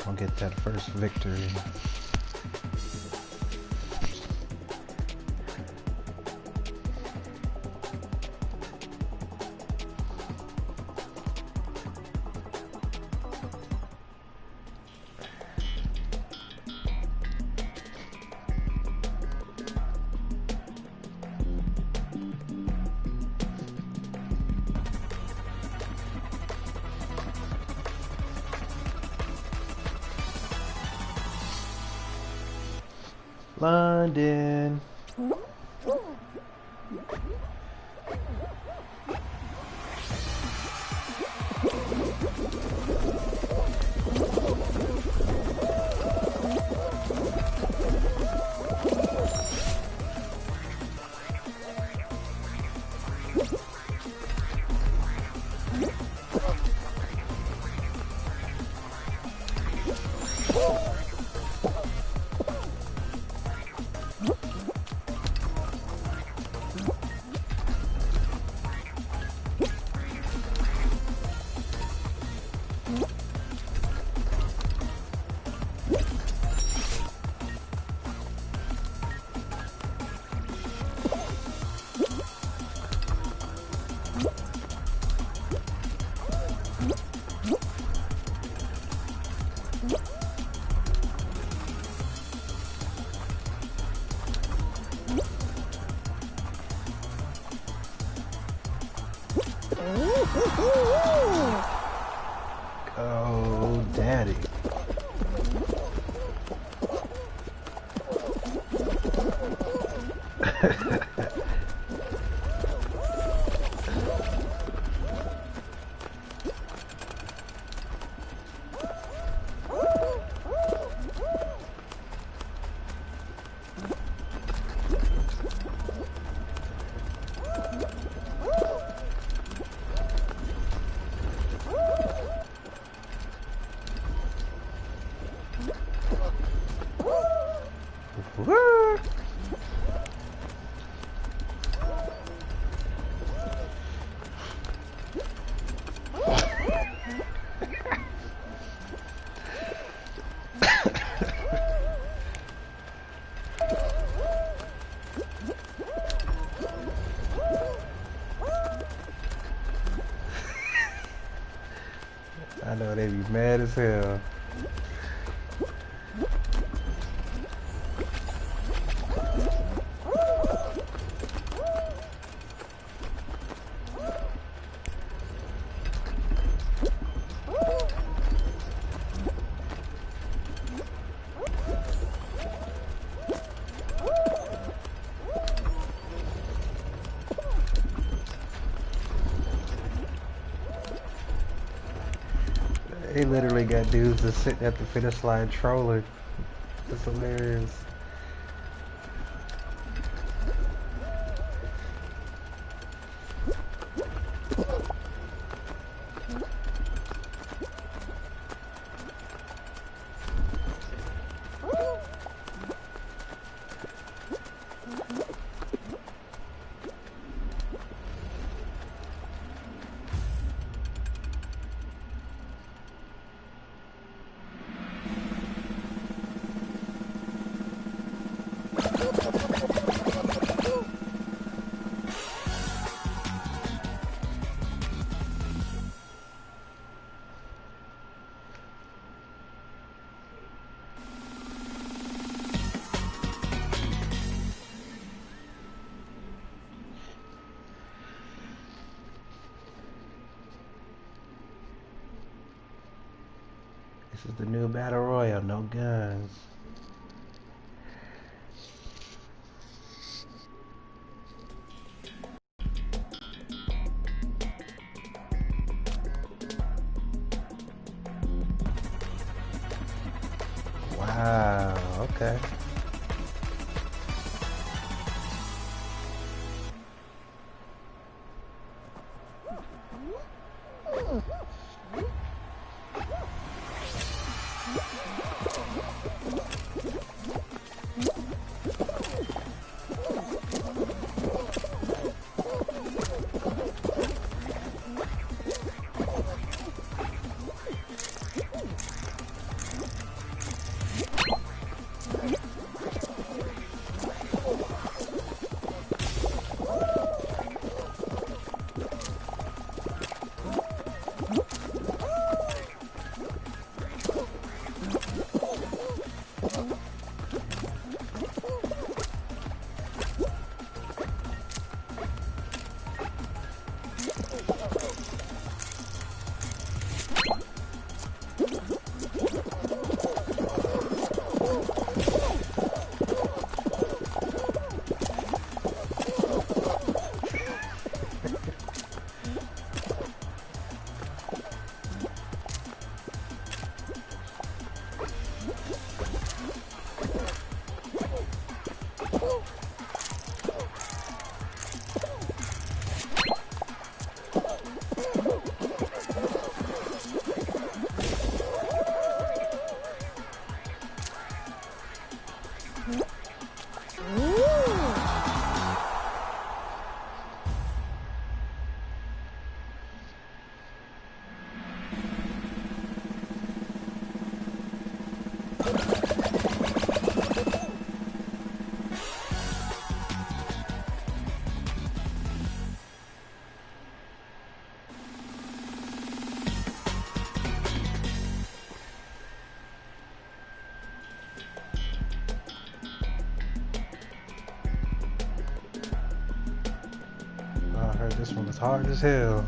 I'll get that first victory. London. Oh, daddy. Woo! I know they be mad as hell. They literally got dudes just sitting at the finish line trolling. It's hilarious. This is the new Battle Royale, no guns. Wow, okay. I heard this one was hard as hell.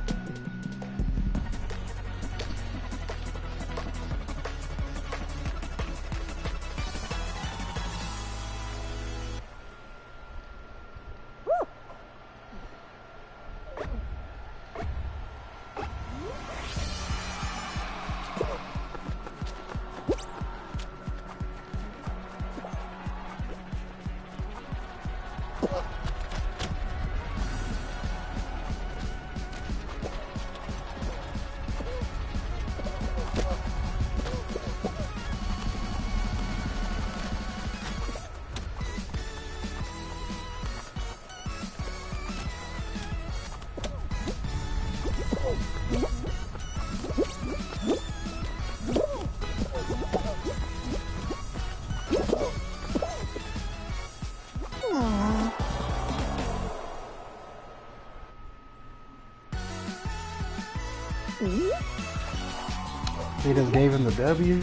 He just gave him the W.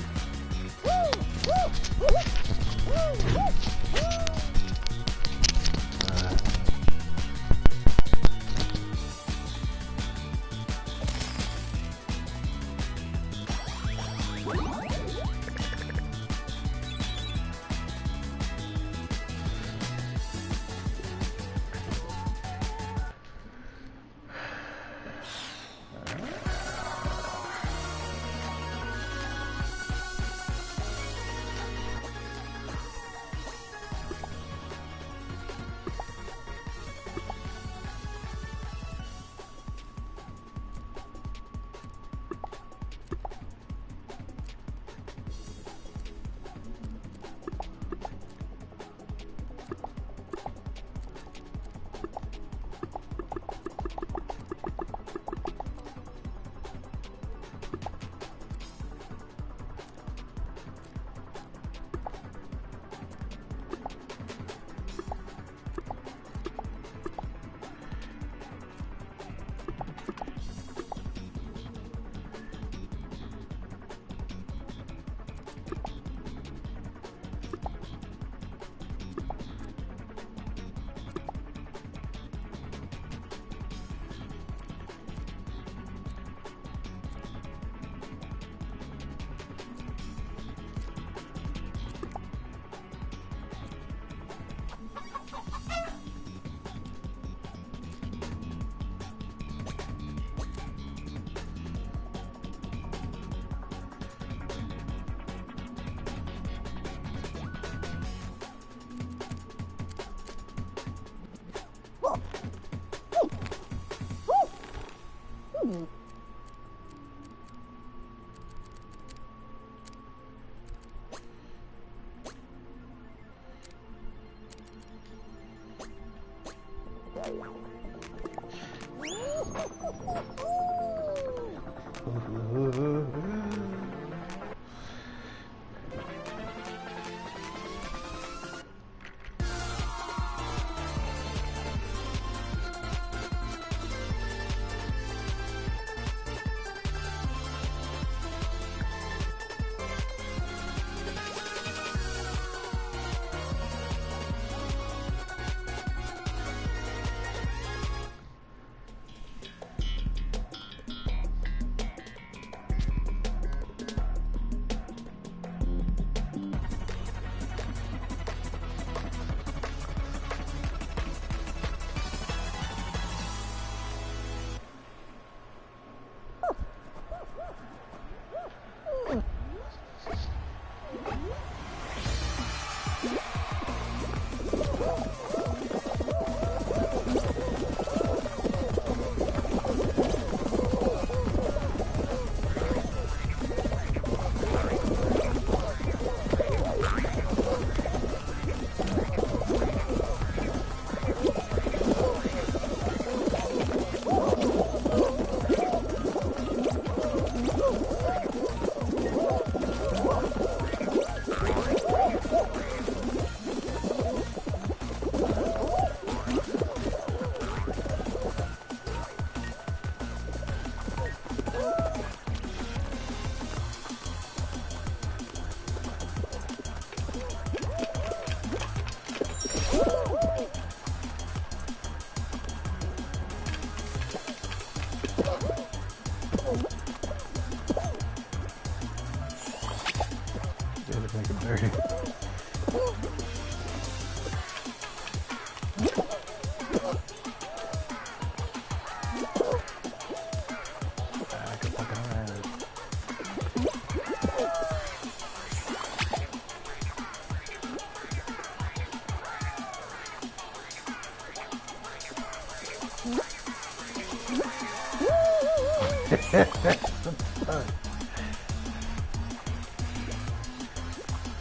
Make it dirty.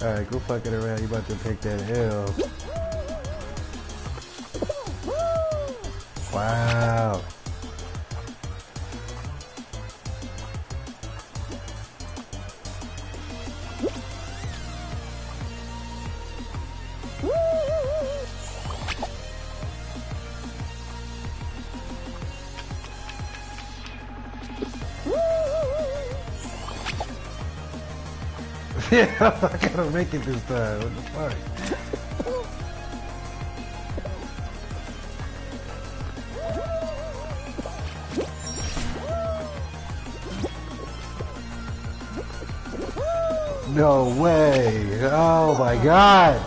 Alright, go fucking around. You about to take that L. Wow. Yeah, I gotta make it this time. What the fuck? No way! Oh my god!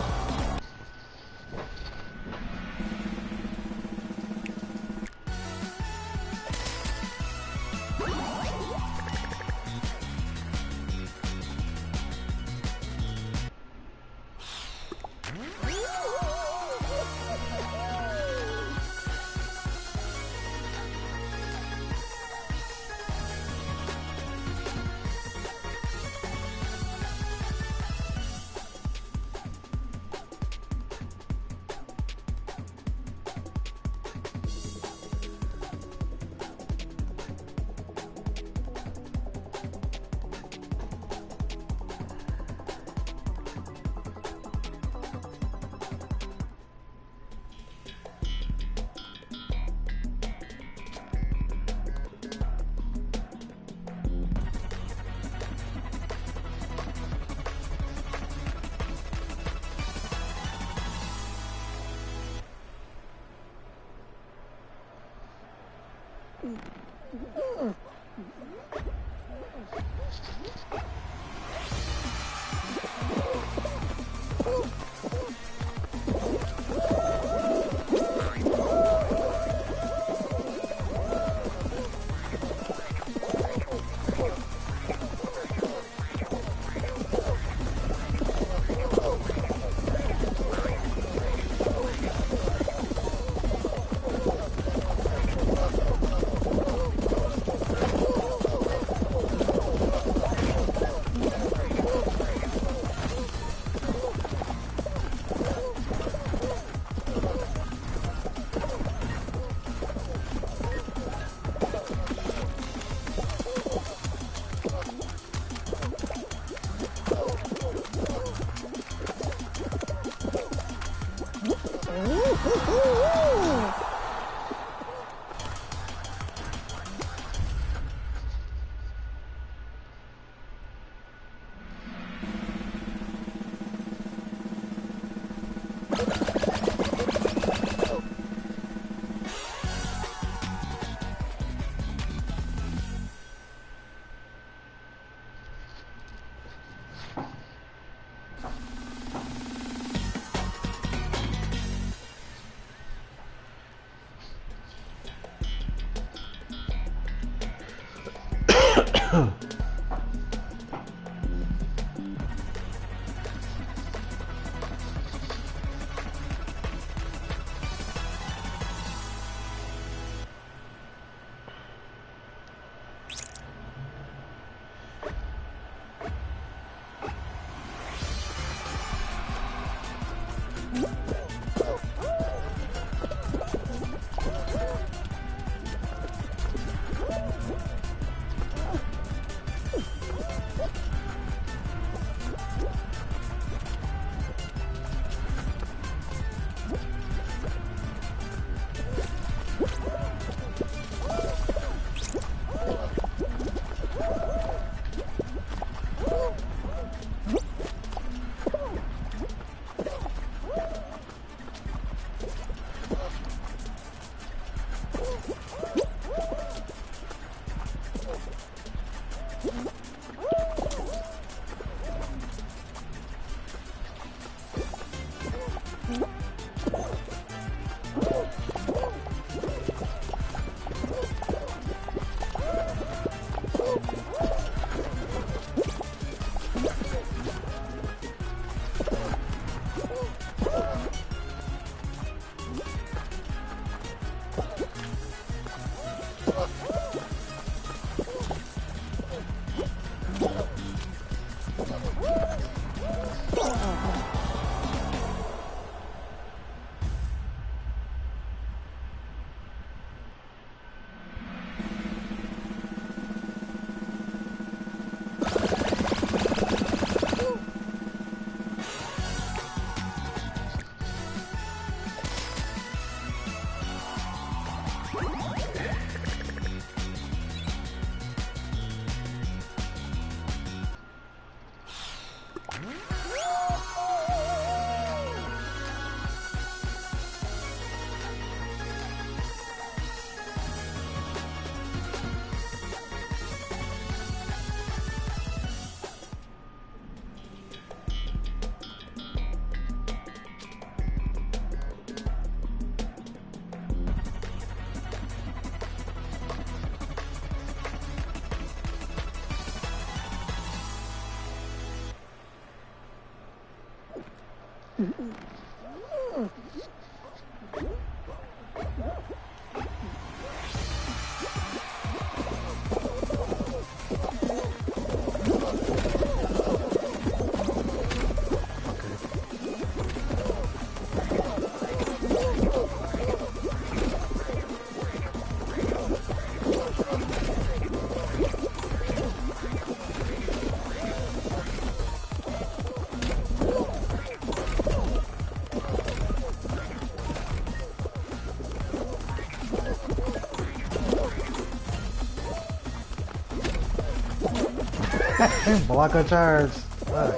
Block a charge. Fuck.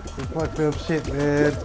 Some fucked up shit, man.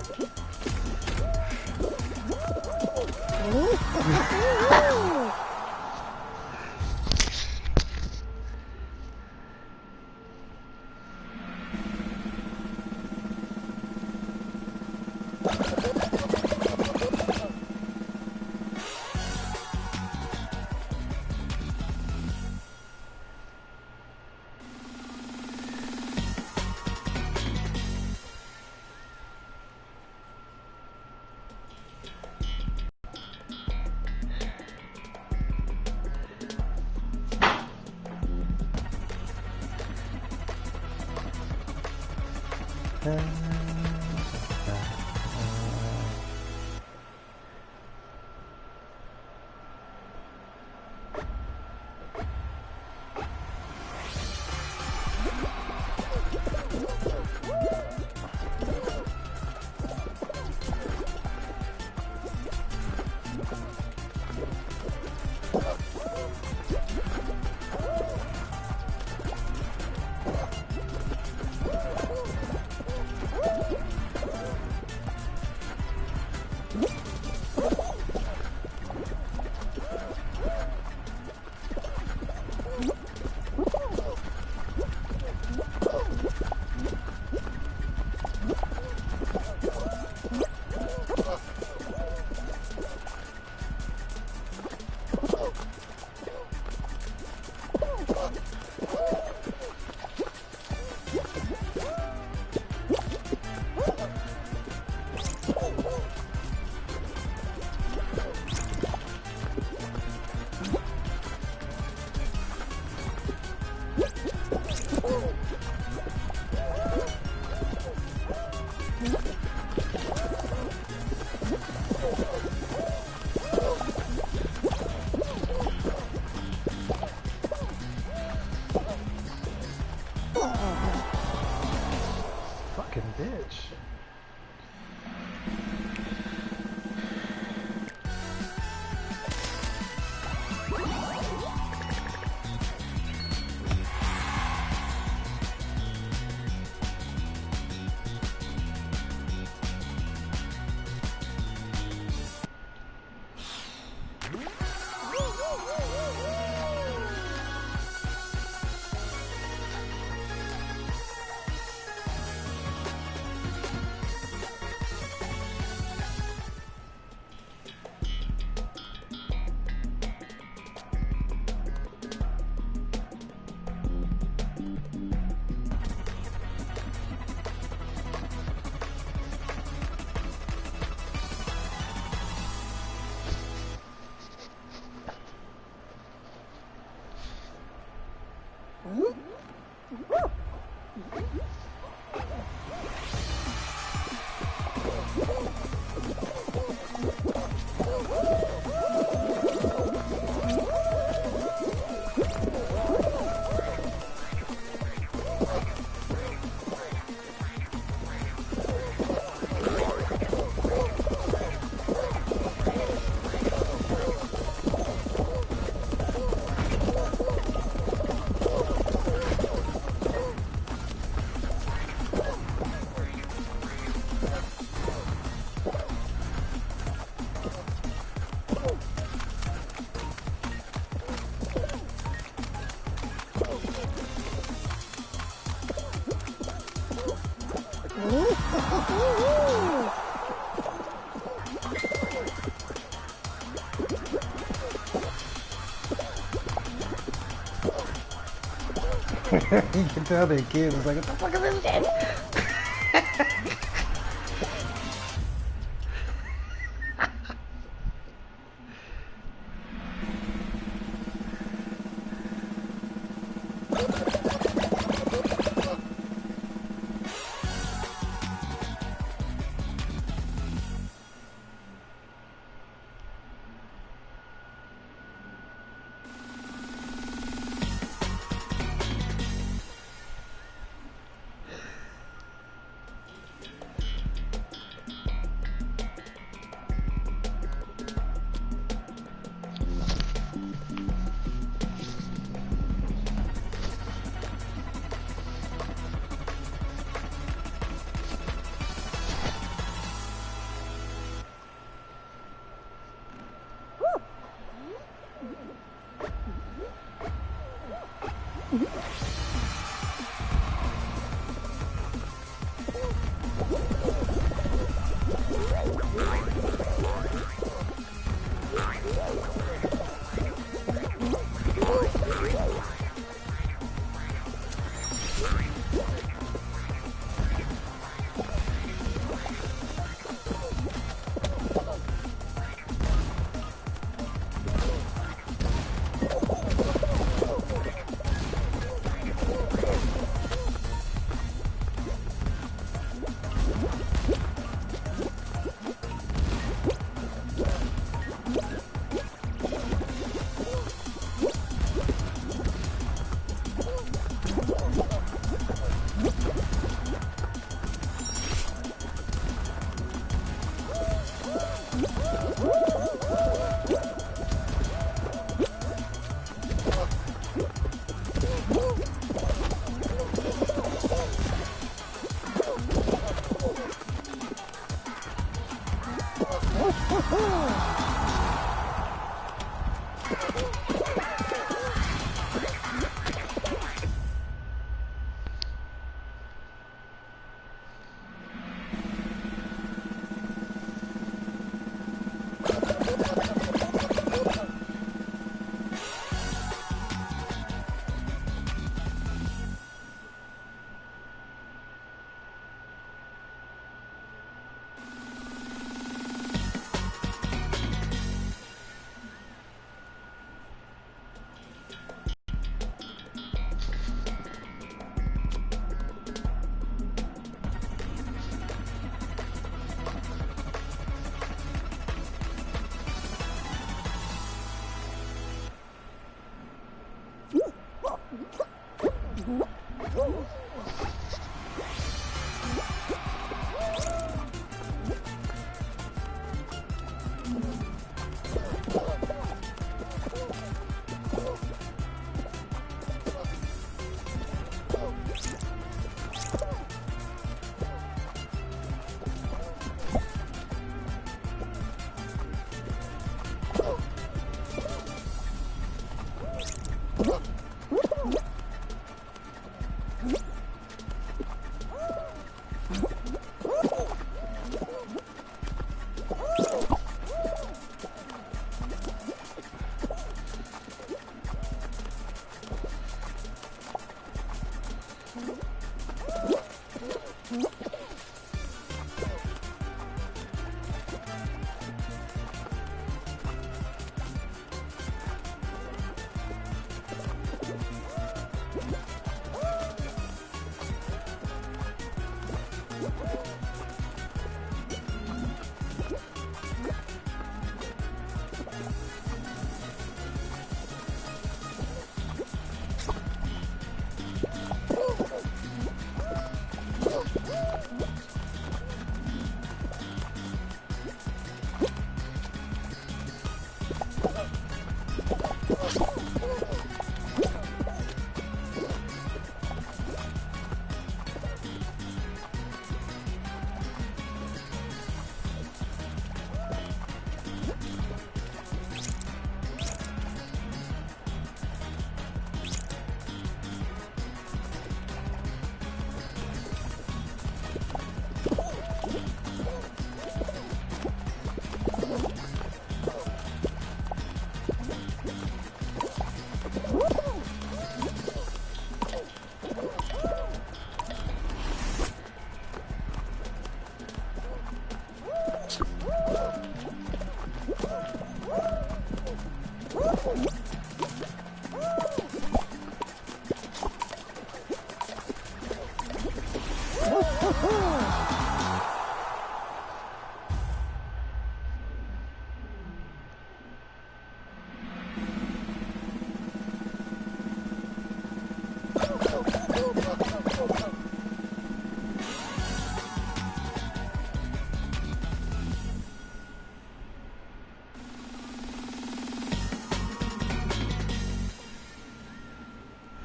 You can tell the kids was like, what the fuck is this shit?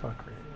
Fuck Riddell.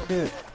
Shit.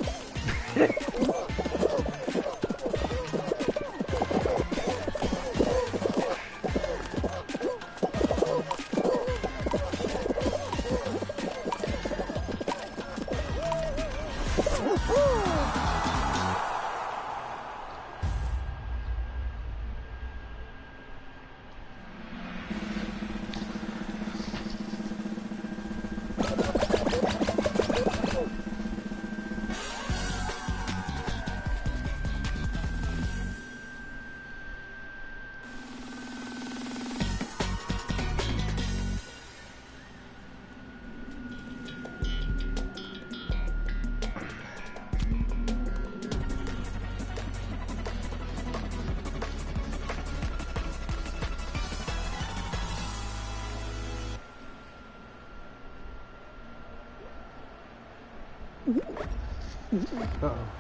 Uh-oh.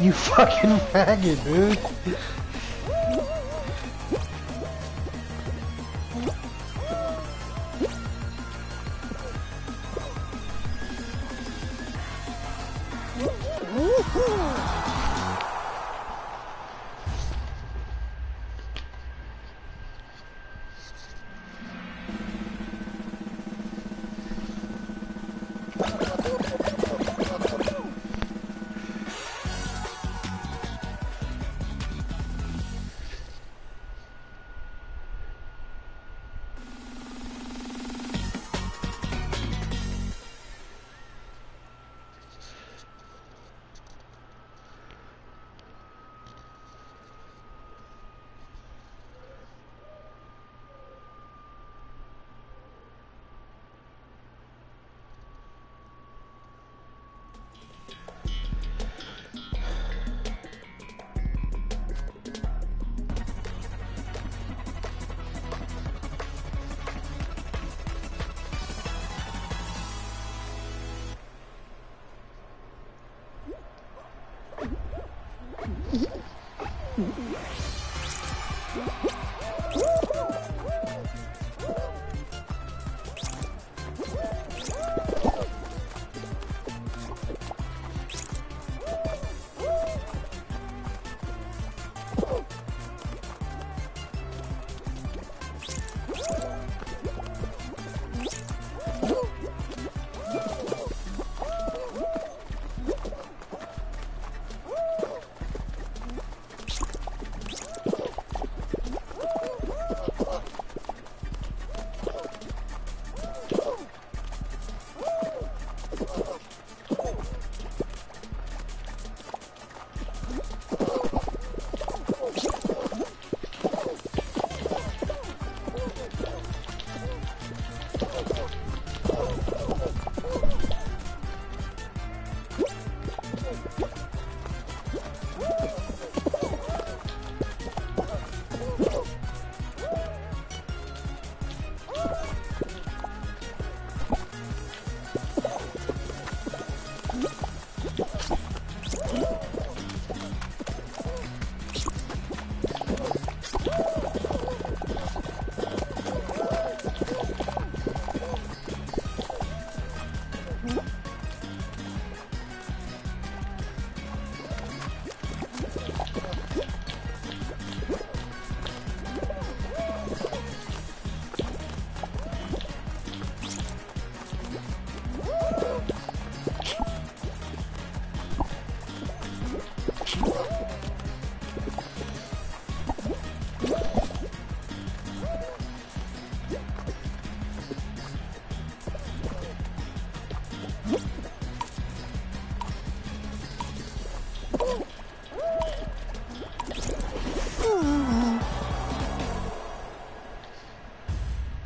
You fucking faggot, dude.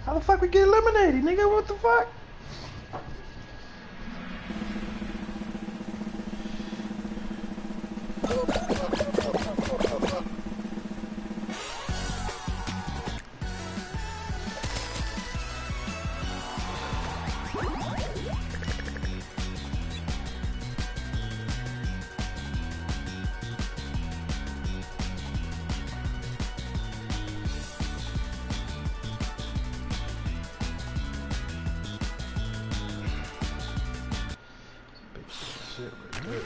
How the fuck we get eliminated, nigga? What the fuck? Shit right there.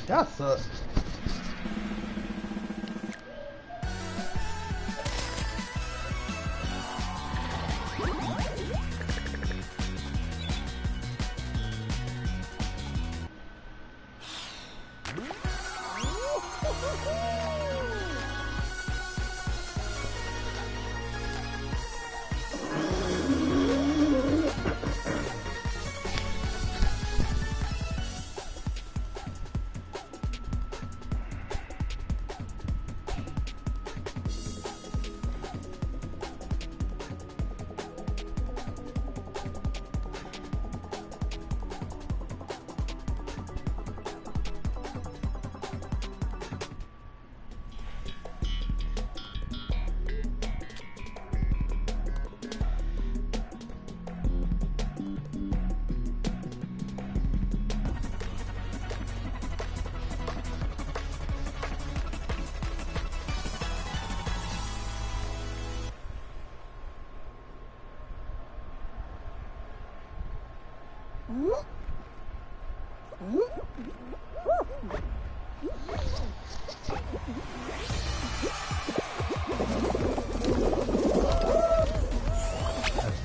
Y'all suck.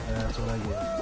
That's what I get.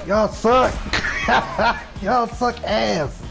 Y'all suck. Y'all suck ass.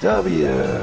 W.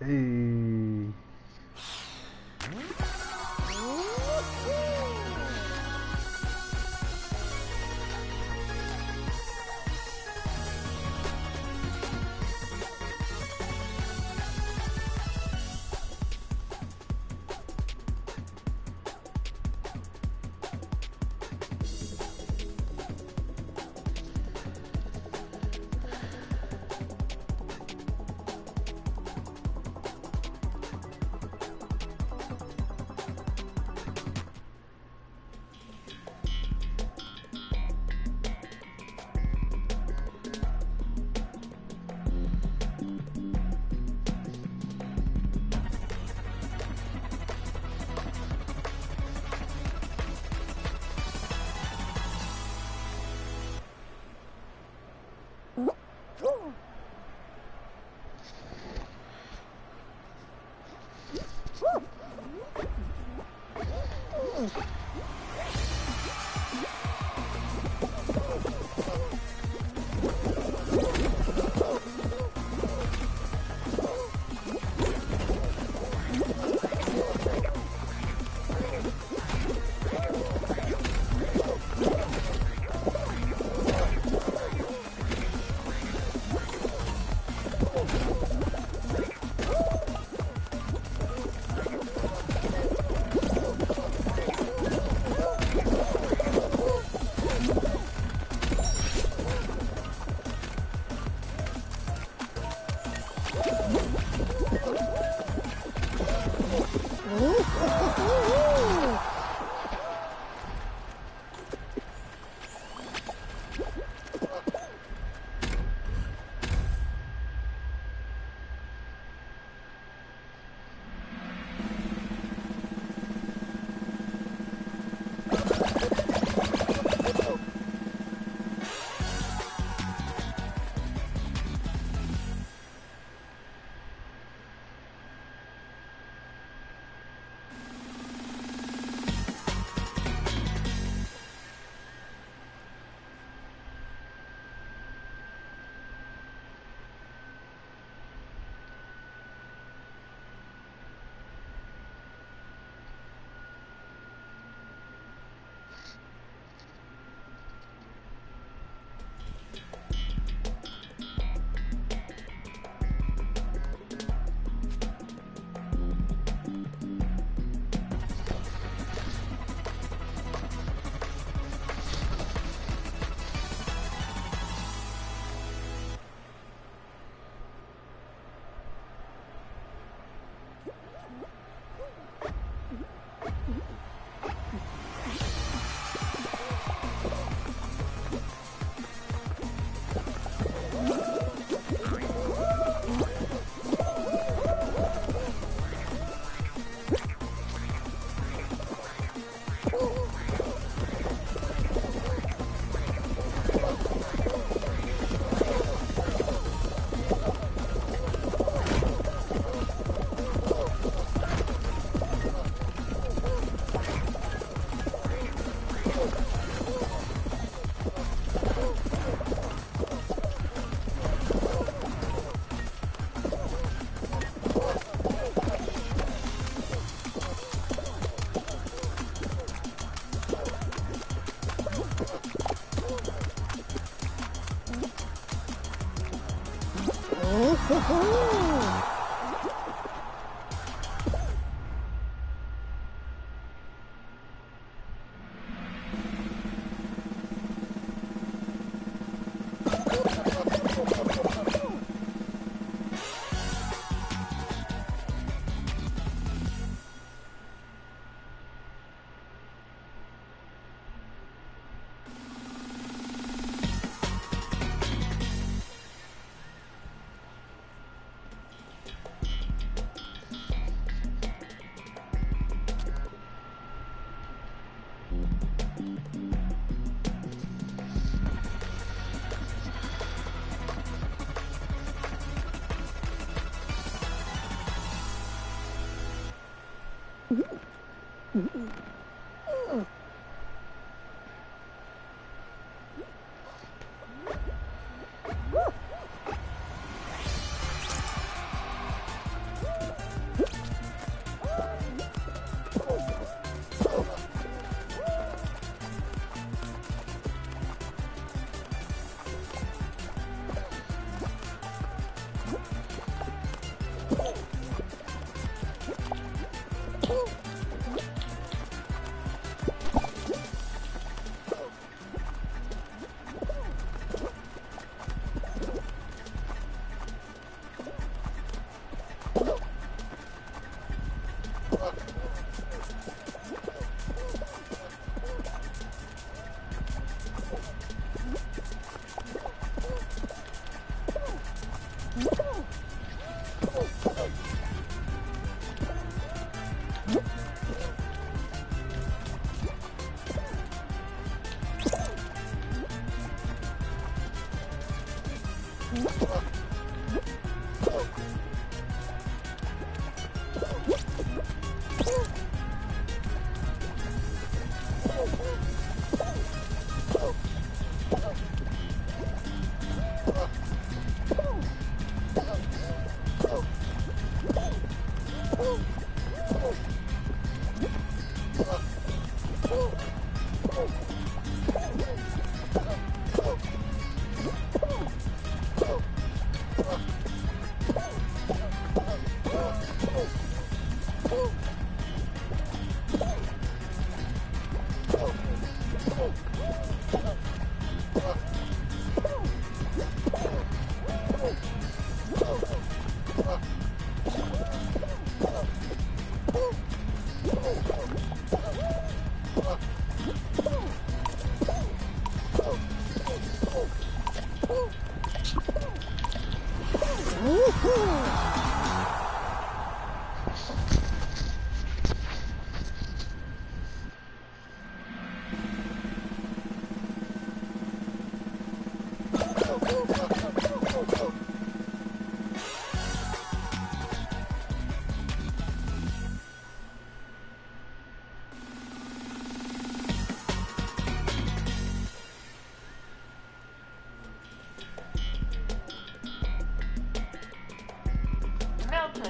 Hey.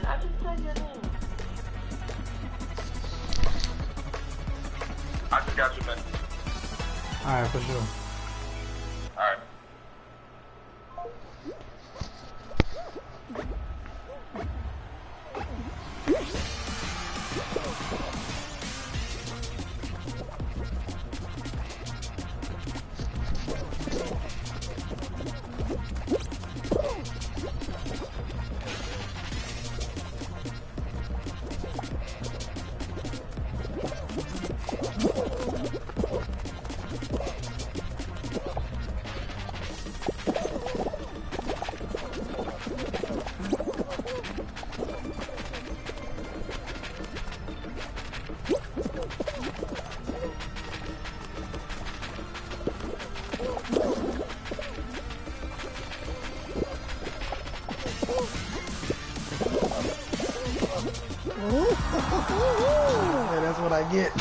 I just said your name. I just got you, man. Alright, for sure. Alright. Yeah, that's what I get.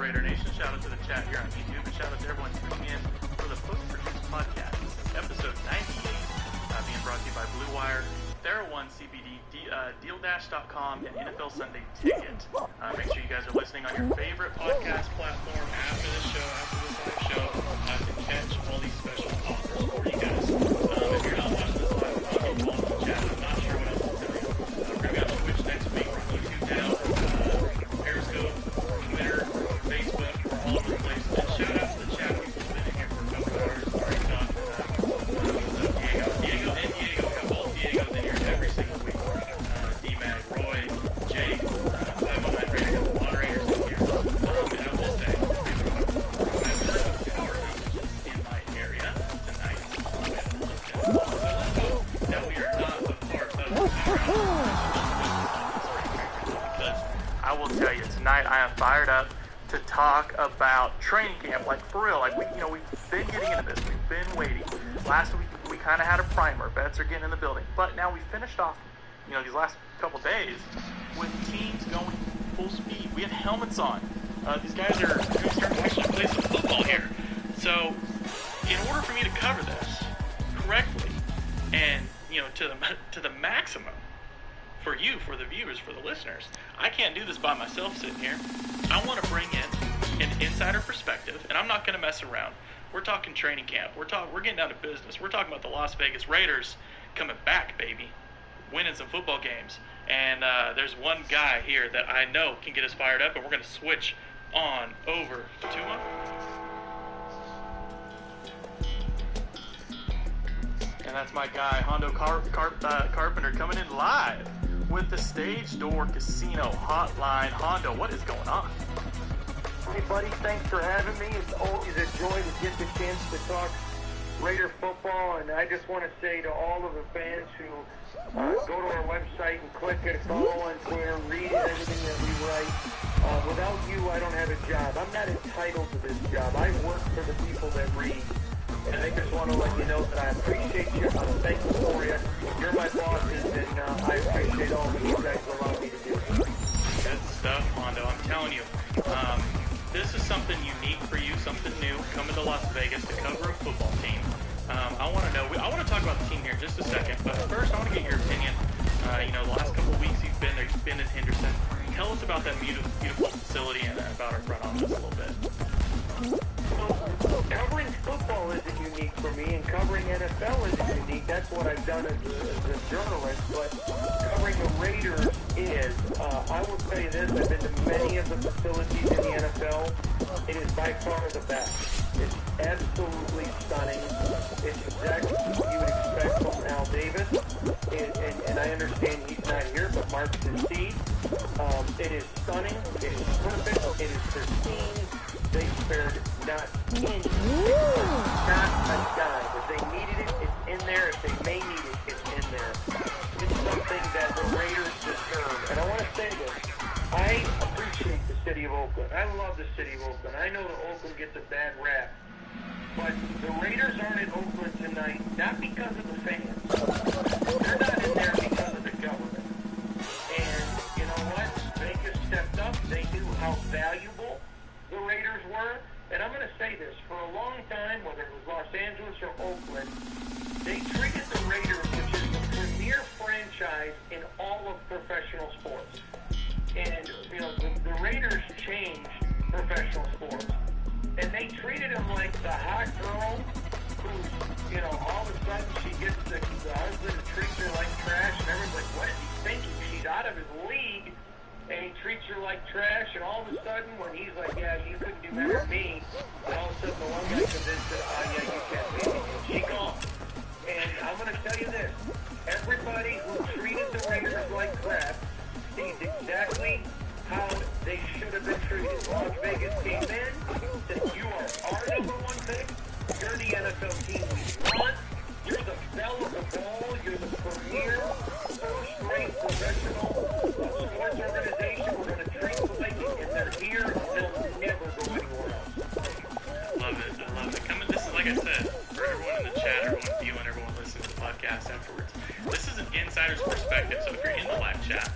Raider Nation. Shout out to the chat here on YouTube, and shout out to everyone tuning in for the post-produced podcast. This is episode 98, being brought to you by Blue Wire, Thera1 CBD, DealDash.com, and NFL Sunday Ticket. Make sure you guys are listening on your favorite podcast platform after this show, after this live show, to catch all these special offers for you guys. If you're not watching this live, I'm on the chat. I'm not sure what else to tell you. We're going to be on Twitch next week. We're on YouTube now, Periscope, Twitter, Facebook, we're all over the place. And shout out to the chat people who've been in here for a couple hours. Already done. Diego. We have all Diegos in here every single week. D-Mag, Roy, Jake, 509 Raider, got the moderators in here. And I will say, I've heard of power leaks in my area tonight. That we are not a part of the power because I will tell you, tonight I am fired up to talk about training camp, like for real. Like we've been getting into this. We've been waiting. Last week we kind of had a primer. Vets are getting in the building, but now we finished off, these last couple days with teams going full speed. We have helmets on. These guys are going to start to actually play some football here. So, in order for me to cover this correctly and to the maximum for you, for the viewers, for the listeners, I can't do this by myself sitting here. I want to bring in an insider perspective, and I'm not going to mess around. We're talking training camp. We're getting down to business. We're talking about the Las Vegas Raiders coming back, baby, winning some football games. And there's one guy here that I know can get us fired up, and we're going to switch on over to him. And that's my guy, Hondo Carpenter, coming in live with the Stage Door Casino Hotline. Hondo, what is going on? Hey, buddy, thanks for having me. It's always a joy to get the chance to talk Raider football, and I just want to say to all of the fans who go to our website and click it, follow on Twitter, read everything that we write. Without you, I don't have a job. I'm not entitled to this job. I work for the people that read. And I just want to let you know that I appreciate you. I'm thankful for you. You're my bosses, and I appreciate all that you guys allow me to do. Good stuff, Hondo. I'm telling you, this is something unique for you, something new, coming to Las Vegas to cover a football team. I want to know, I want to talk about the team here in just a second, but first I want to get your opinion. The last couple of weeks you've been there, you've been in Henderson. Tell us about that beautiful facility and about our front office a little bit. Covering football isn't unique for me, and covering NFL isn't unique. That's what I've done as a journalist, but covering the Raiders is. I will tell you this, I've been to many of the facilities in the NFL. It is by far the best. It's absolutely stunning. It's exactly what you would expect from Al Davis, and I understand he's not here, but Mark's his seed. It is stunning. It is perfect. It is pristine. They spared not a dime. If they needed it, it's in there. If they may need it, it's in there. It's something that the Raiders deserve. And I want to say this. I appreciate the city of Oakland. I love the city of Oakland. I know that Oakland gets a bad rap. But the Raiders aren't in Oakland tonight, not because of the fans. They're not in there because of the government. And you know what? Vegas stepped up. They knew how valuable the Raiders were, and I'm going to say this, for a long time, whether it was Los Angeles or Oakland, they treated the Raiders, which is the premier franchise in all of professional sports. And, the Raiders changed professional sports. And they treated them like the hot girl who's, all of a sudden she gets the husband who treats her like trash, and everyone's like, what is he thinking? She's out of his league. And he treats her like trash, and all of a sudden, when he's like, yeah, you couldn't do better than me, and all of a sudden the one guy convinced her, yeah, you can't beat me, and she gone. And I'm going to tell you this, everybody who treated the Raiders like crap sees exactly how they should have been treated. Las Vegas came in, said, you are our number one pick, you're the NFL team we want, you're the belle of the ball, you're the premier, first-rate professional sports organization. We're going to treat them like it, and they're here, and they'll never go anywhere else. I love it. Coming, this is, like I said, for everyone in the chat, everyone viewing, everyone listening to the podcast afterwards, this is an insider's perspective, so if you're in the live chat,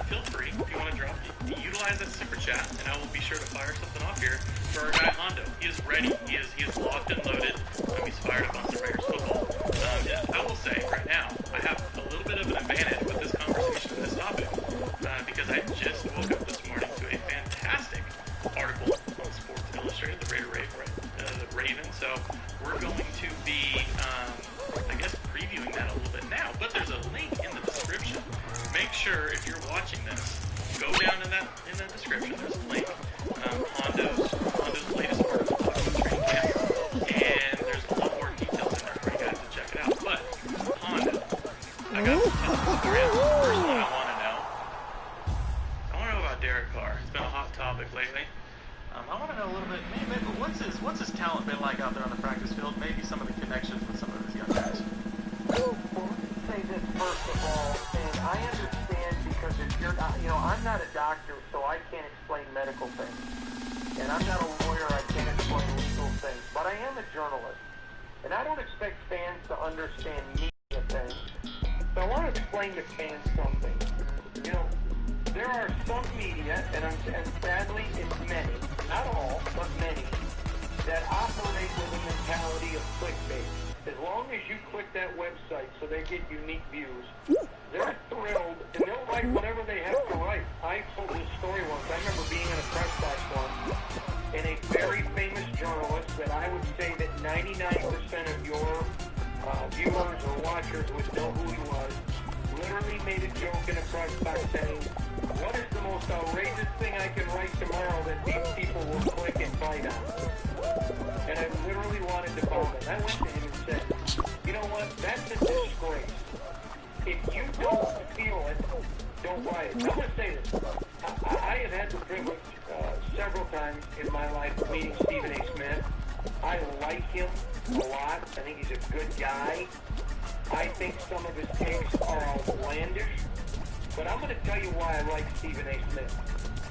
feel free, if you want to utilize that super chat, and I will be sure to fire something off here for our guy Hondo. He is ready. He is locked and loaded. He's fired up on some Raiders football. I will say right now, I have a little bit of an advantage with this conversation and this topic because I just woke up this morning to a fantastic article on Sports Illustrated, the Raven. So we're going to be, previewing that a little bit now. But there's a link in the description. Make sure if you're watching this, go down in that description. There's a link. Hondo's latest article about the training camp, and there's a lot more details in there for you guys to check it out. But Hondo, I got some topics for you. First one I want to know about Derek Carr. It's been a hot topic lately. I want to know a little bit. Maybe what's his talent been like out there on the practice field? Maybe some of the connections with some of his young guys. Well, let me say this first of all, and I understand because if you're not, I'm not a doctor, so I can't explain medical things. And I'm not a lawyer, I can't explain legal things. But I am a journalist. And I don't expect fans to understand media things. So I want to explain to fans something. There are some media, and sadly it's many, not all, but many, that operate with a mentality of clickbait. As long as you click that website so they get unique views, they're thrilled, and they'll write whatever they have to write. I told this story once. I remember being in a press box once, and a very famous journalist that I would say that 99% of your viewers or watchers would know who he was literally made a joke in a press box saying, what is the most outrageous thing I can write tomorrow that these people will click and fight on? And I literally wanted to bomb him. I went to him and said, you know what, that's a disgrace. If you don't feel it, don't write it. I'm going to say this. I have had the privilege several times in my life of meeting Stephen A. Smith. I like him a lot. I think he's a good guy. I think some of his takes are outlandish. But I'm going to tell you why I like Stephen A. Smith.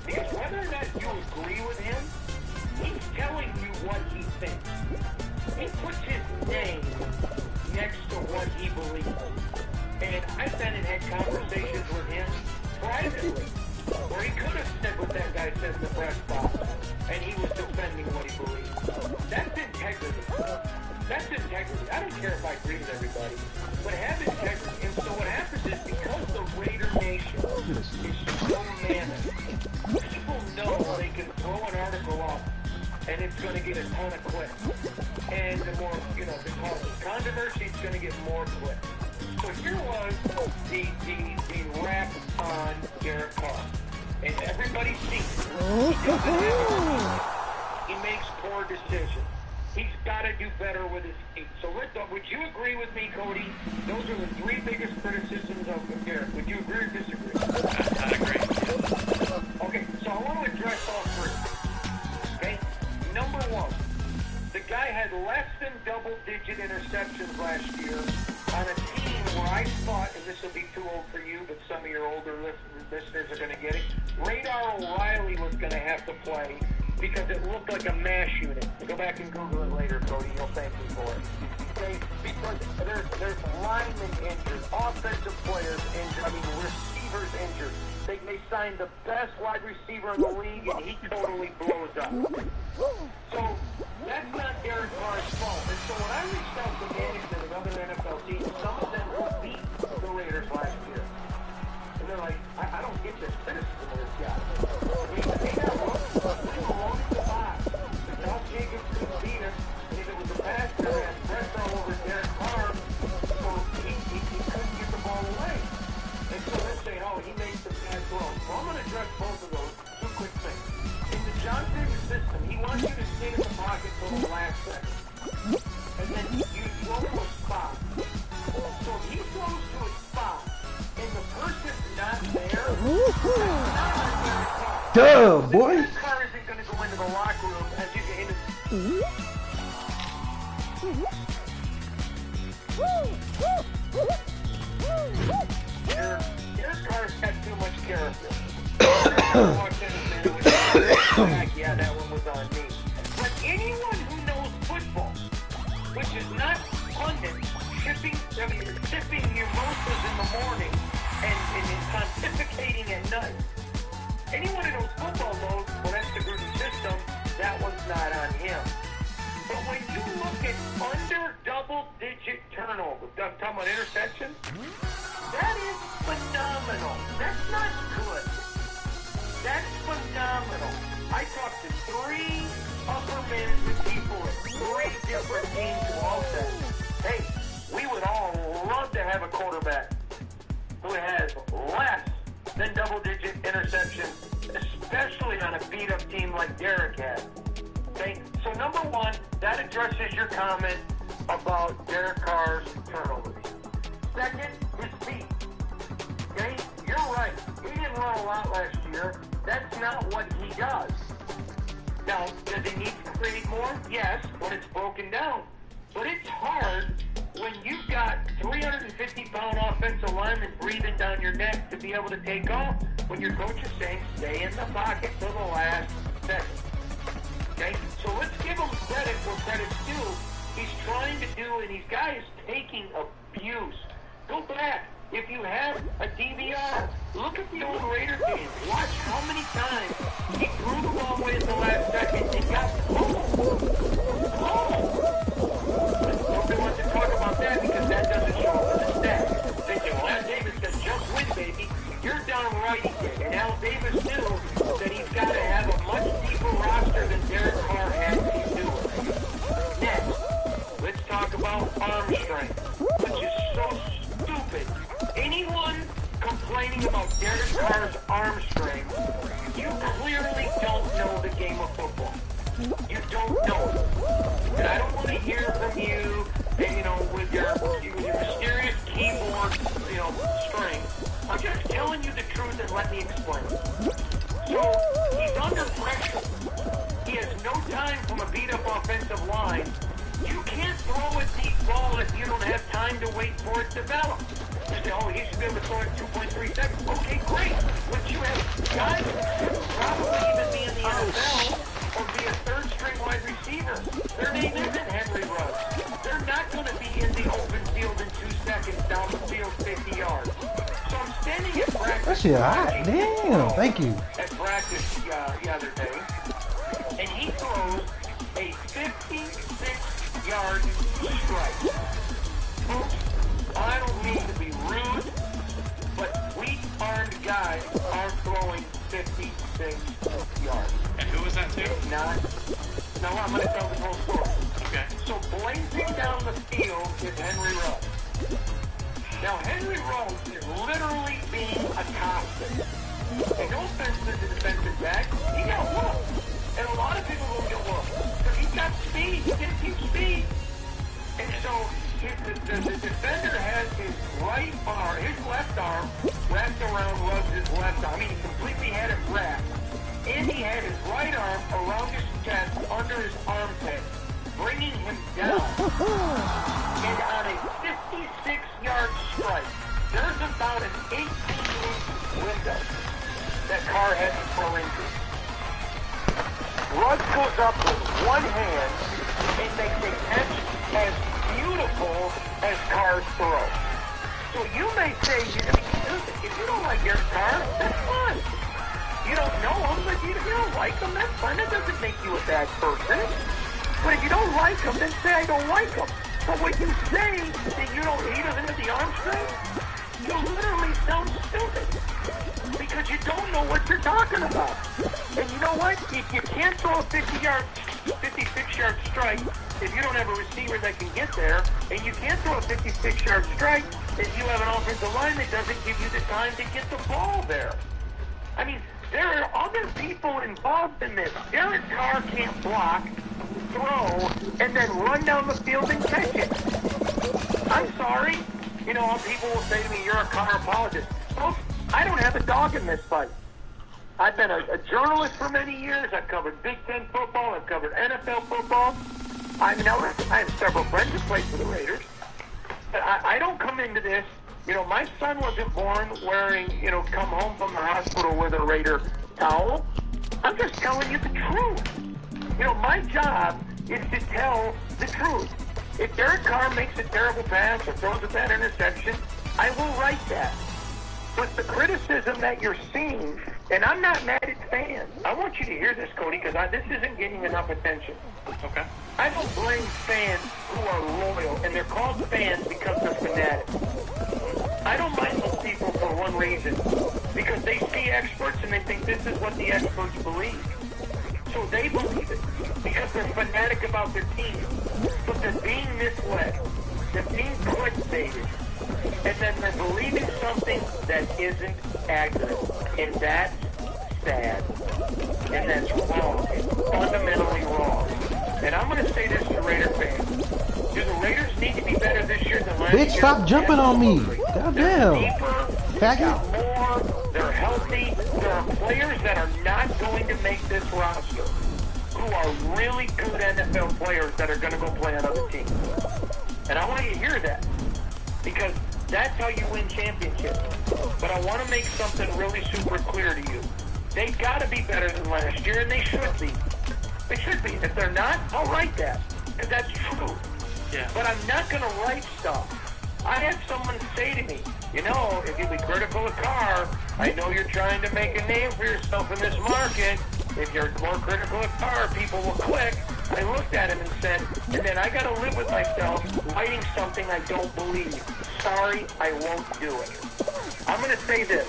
Because whether or not you agree with him, he's telling you what he thinks. He puts his name next to what he believes. And I've been and had conversations with him privately, where he could have said what that guy said in the press box, and he was defending what he believed. That's integrity. That's integrity. I don't care if I agree with everybody, but have integrity. And so what happens is, because the Raider Nation is so mammoth, people know they can throw an article up, and it's going to get a ton of clicks. And the more, because of controversy, it's going to get more clicks. So here was the rap on Derek Carr. And everybody sees it. He makes poor decisions. He's got to do better with his feet. So would you agree with me, Cody? Those are the three biggest criticisms of Derek. Would you agree or disagree? I agree. Okay, so I want to address all three. Okay? Number one, the guy had less than double-digit interceptions last year on a team where I thought, and this will be too old for you, but some of your older listeners are going to get it, Radar O'Reilly was going to have to play because it looked like a mash unit. Go back and Google it later, Cody. You'll thank me for it. Okay? Because there's linemen injured, offensive players injured, receivers injured. They signed the best wide receiver in the league, and he totally blows up. So that's not Derek Carr's fault. And so when I reached out to management of other NFL teams, some of them beat the Raiders last year. And they're like, I don't get this criticism of this guy. We were loading the box. Now Jacobs couldn't beat us. And if it was a pass, they had pressure all over Derek Carr, so he couldn't get the ball away. And so they're saying, he made some bad throws. So I'm going to address both of those. Two quick things. In the John Davis system, he wants you to stay in the pocket till the last second. And then you throw to a spot. So if he throws to a spot, and the person's not there, that's not on Derek Carr. Duh, boy! Derek Carr isn't going to go into the locker room as you get into... Derek Carr's got too much character. Yeah, that one was on me. But anyone who knows football, which is not pundits sipping mimosas in the morning and pontificating at night. Anyone who knows football knows, well, that's the Gruden system. That one's not on him. But when you look at under double-digit turnovers, I'm talking about interceptions, that is phenomenal. That's not good. That's phenomenal. I talked to 3 upper management people at 3 different teams who all said, hey, we would all love to have a quarterback who has less than double-digit interceptions, especially on a beat-up team like Derek had. Okay, so number one, that addresses your comment about Derek Carr's turnovers. Second, his feet. Okay, you're right. He didn't run a lot last year. That's not what he does. Now, does he need to create more? Yes, when it's broken down. But it's hard when you've got 350-pound offensive linemen breathing down your neck to be able to take off when your coach is saying, stay in the pocket till the last second. Okay? So let's give him credit where credit's due. He's trying to do, and these guys taking abuse. Go back. If you have a DVR, look at the old Raider games. Watch how many times he threw the ball away at the last second and got pulled. Nobody wants to talk about that because that doesn't show up in the stats. They say, well, Al Davis said, just win, baby. You're down right again. And Al Davis knew that he's got to have a much deeper roster than Derek Carr had to do it. Next, let's talk about arm strength, which is so stupid. Anyone complaining about Derek Carr's arm strength, you clearly don't know the game of football. You don't know it. And I don't want to hear from you, and, with your mysterious keyboard, strength. I'm just telling you the truth and let me explain. So, he's under pressure. He has no time from a beat-up offensive line. You can't throw a deep ball if you don't have time to wait for it to develop. You say, oh, he should be able to throw it 2.3 seconds. Okay, great. But you have guys who probably even be in the NFL or be a third-string wide receiver. Their name isn't Henry Ruggs. They're not going to be in the open field in 2 seconds down the field 50 yards. So I'm standing at practice. That shit hot. Damn, thank you. At practice the other day, and he throws a 56-yard strike. Folks, I don't mean to be rude, but weak-armed guys are throwing 56 yards. And who was that to? Not. No, I'm going to tell the whole story. Okay. So blazing down the field is Henry Ruggs. Now, Henry Ruggs is literally being accosted. And no offense to the defensive back, he got whooped. And a lot of people will get whooped. Because he's got speed. He didn't keep speed. And so the defender has his left arm wrapped around Ruggs' left arm. I mean, he completely had it wrapped. And he had his right arm around his chest, under his armpit, bringing him down. And on a 56-yard strike, there's about an 18-inch window that Carr had to throw into. Ruggs goes up with one hand and makes a catch as beautiful as Carr's throw. So you may say, if you don't like Derek Carr, that's fine. You don't know him, but you don't like him, that's fine. That doesn't make you a bad person. But if you don't like him, then say I don't like him. But when you say that he doesn't have the arm strength, you literally sound stupid. Because you don't know what you're talking about. And you know what? If you can't throw a 56-yard strike if you don't have a receiver that can get there, and you can't throw a 56-yard strike if you have an offensive line that doesn't give you the time to get the ball there. I mean, there are other people involved in this. Derek Carr can't block, throw, and then run down the field and catch it. I'm sorry. People will say to me, you're a Carr apologist. Well, I don't have a dog in this fight. I've been a journalist for many years. I've covered Big Ten football. I've covered NFL football. I have several friends who played for the Raiders. But I don't come into this. My son wasn't born wearing, come home from the hospital with a Raider towel. I'm just telling you the truth. My job is to tell the truth. If Derek Carr makes a terrible pass or throws a bad interception, I will write that. But the criticism that you're seeing, and I'm not mad at fans. I want you to hear this, Cody, because this isn't getting enough attention. Okay. I don't blame fans who are loyal, and they're called fans because they're fanatics. I don't mind those people for one reason, because they see experts and they think this is what the experts believe. So they believe it, because they're fanatic about their team. But they're being misled. They're being clickbaited. And then they're believing something that isn't accurate. And that's sad. And that's wrong. It's fundamentally wrong. And I'm going to say this to Raider fans. Do the Raiders need to be better this year than last year? Bitch, stop jumping on me. Goddamn. They're deeper, Faggot. they're more, they're healthy. There are players that are not going to make this roster who are really good NFL players that are going to go play on other teams. And I want you to hear that. Because that's how you win championships. But I want to make something really super clear to you. They've got to be better than last year, and they should be. They should be. If they're not, I'll write that. Because that's true. Yeah. But I'm not going to write stuff. I had someone say to me, if you be critical of Carr, I know you're trying to make a name for yourself in this market. If you're more critical of Carr, people will click. I looked at him and said, and then I got to live with myself writing something I don't believe. Sorry, I won't do it. I'm going to say this.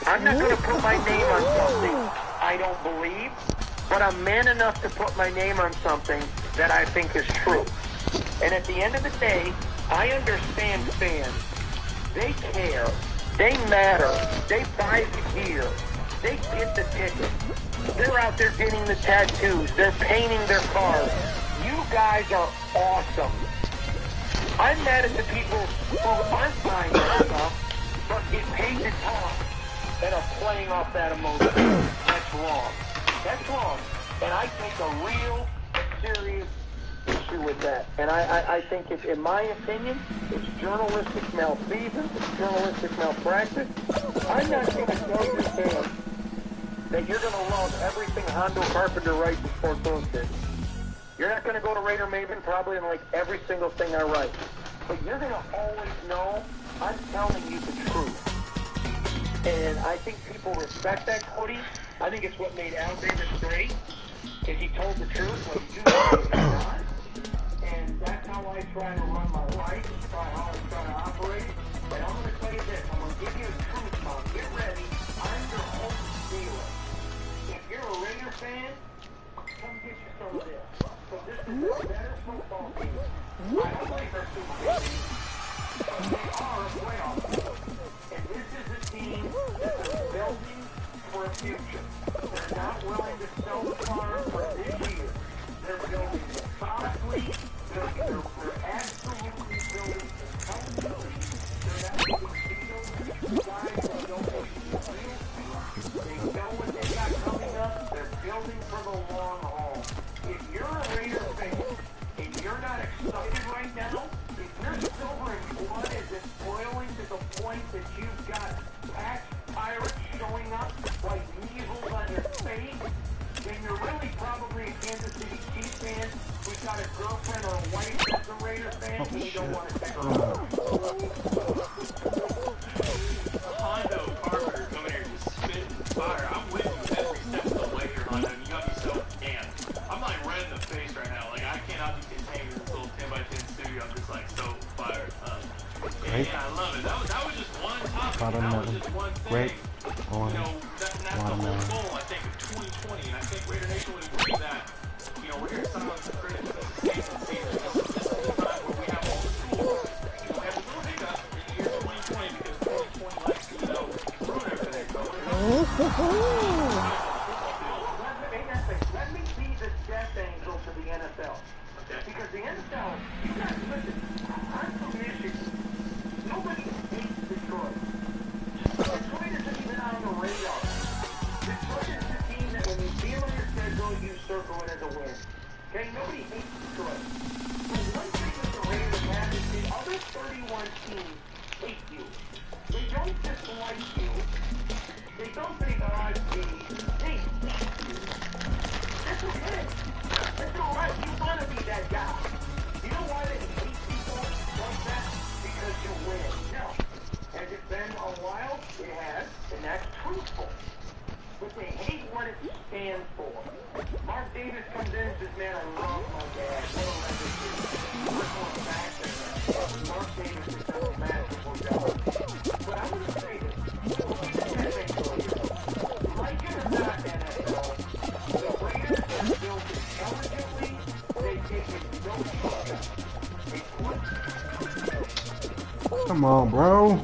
I'm not going to put my name on something I don't believe, but I'm man enough to put my name on something that I think is true. And at the end of the day, I understand fans. They care They matter. They buy the gear. They get the tickets. They're out there getting the tattoos. They're painting their cars. You guys are awesome. I'm mad at the people who aren't buying that stuff, but get paid to talk and are playing off that emotion. That's wrong. That's wrong. And I take a real serious issue with that. And I think, in my opinion, it's journalistic malfeasance, it's journalistic malpractice. I'm not going to tell your fans that you're going to love everything Hondo Carpenter writes in Sports Illustrated. You're not going to go to Raider Maven probably and like every single thing I write. But you're going to always know I'm telling you the truth. And I think people respect that, Cody. I think it's what made Al Davis great, is he told the truth when he knew it was not. And that's how I try to run my life, how I try to operate. But I'm going to tell you this, I'm going to give you a truth, Mom. Get ready. I'm your home dealer. If you're a Raider fan, come get you some of this. So this is a better football team. I don't like our Super Bowl team, but they are a playoff team. And this is a team that is building for a future. They're not willing to sell the farm for this year. They're building methodically. They're absolutely building intelligently. They're not making videos guys that don't make real speed. They know what they got coming up. They're building for the long haul. If you're a Raider fan and you're not excited right now, if your silver and blood isn't boiling to the point that you've got patch pirates showing up like measles on your face, then you're really probably a Kansas City Chiefs fan who's got a girlfriend or a wife that's a Raider fan and you don't want to take her home. Hondo Carpenter coming here just spitting fire. I'm with you every step of the way here, Hondo. You got me so amped. I'm like red in the face right now. Like I cannot be contained in this little 10x10 studio. I'm just like so fired. Yeah, I love it. That was just one topic. That was just one thing. You know, that's the whole goal, I think, of 2020. And I think Raider Nation would agree that, you know, we're here to silence the critics. This is the time where we have all the tools. You know, we have a little hiccup in the year 2020 because 2020 likes to, you know, ruin everything. Let me be the death angel to the NFL. Because the NFL, you guys, listen, I'm from Michigan. Nobody hates Detroit. Detroit isn't even on the radar. Detroit is the team that when you feel on your schedule, you circle it as a win. Okay, nobody hates Detroit. But one thing that the Raiders have is the other 31 teams hate you. They don't dislike you. They don't think, oh, hey, that's okay. That's all right. You want to be that guy. You know why they hate people like that? Because you win. No. Has it been a while? It has, and that's truthful. But they hate what it stands for. Mark Davis comes in and says, man, I love my dad. What a legacy. We're going back there. Mark Davis is so magical job. But I'm going to say this. Like it or not, NFL, the Raiders are built intelligently. They take it no shortcut. Come on, bro.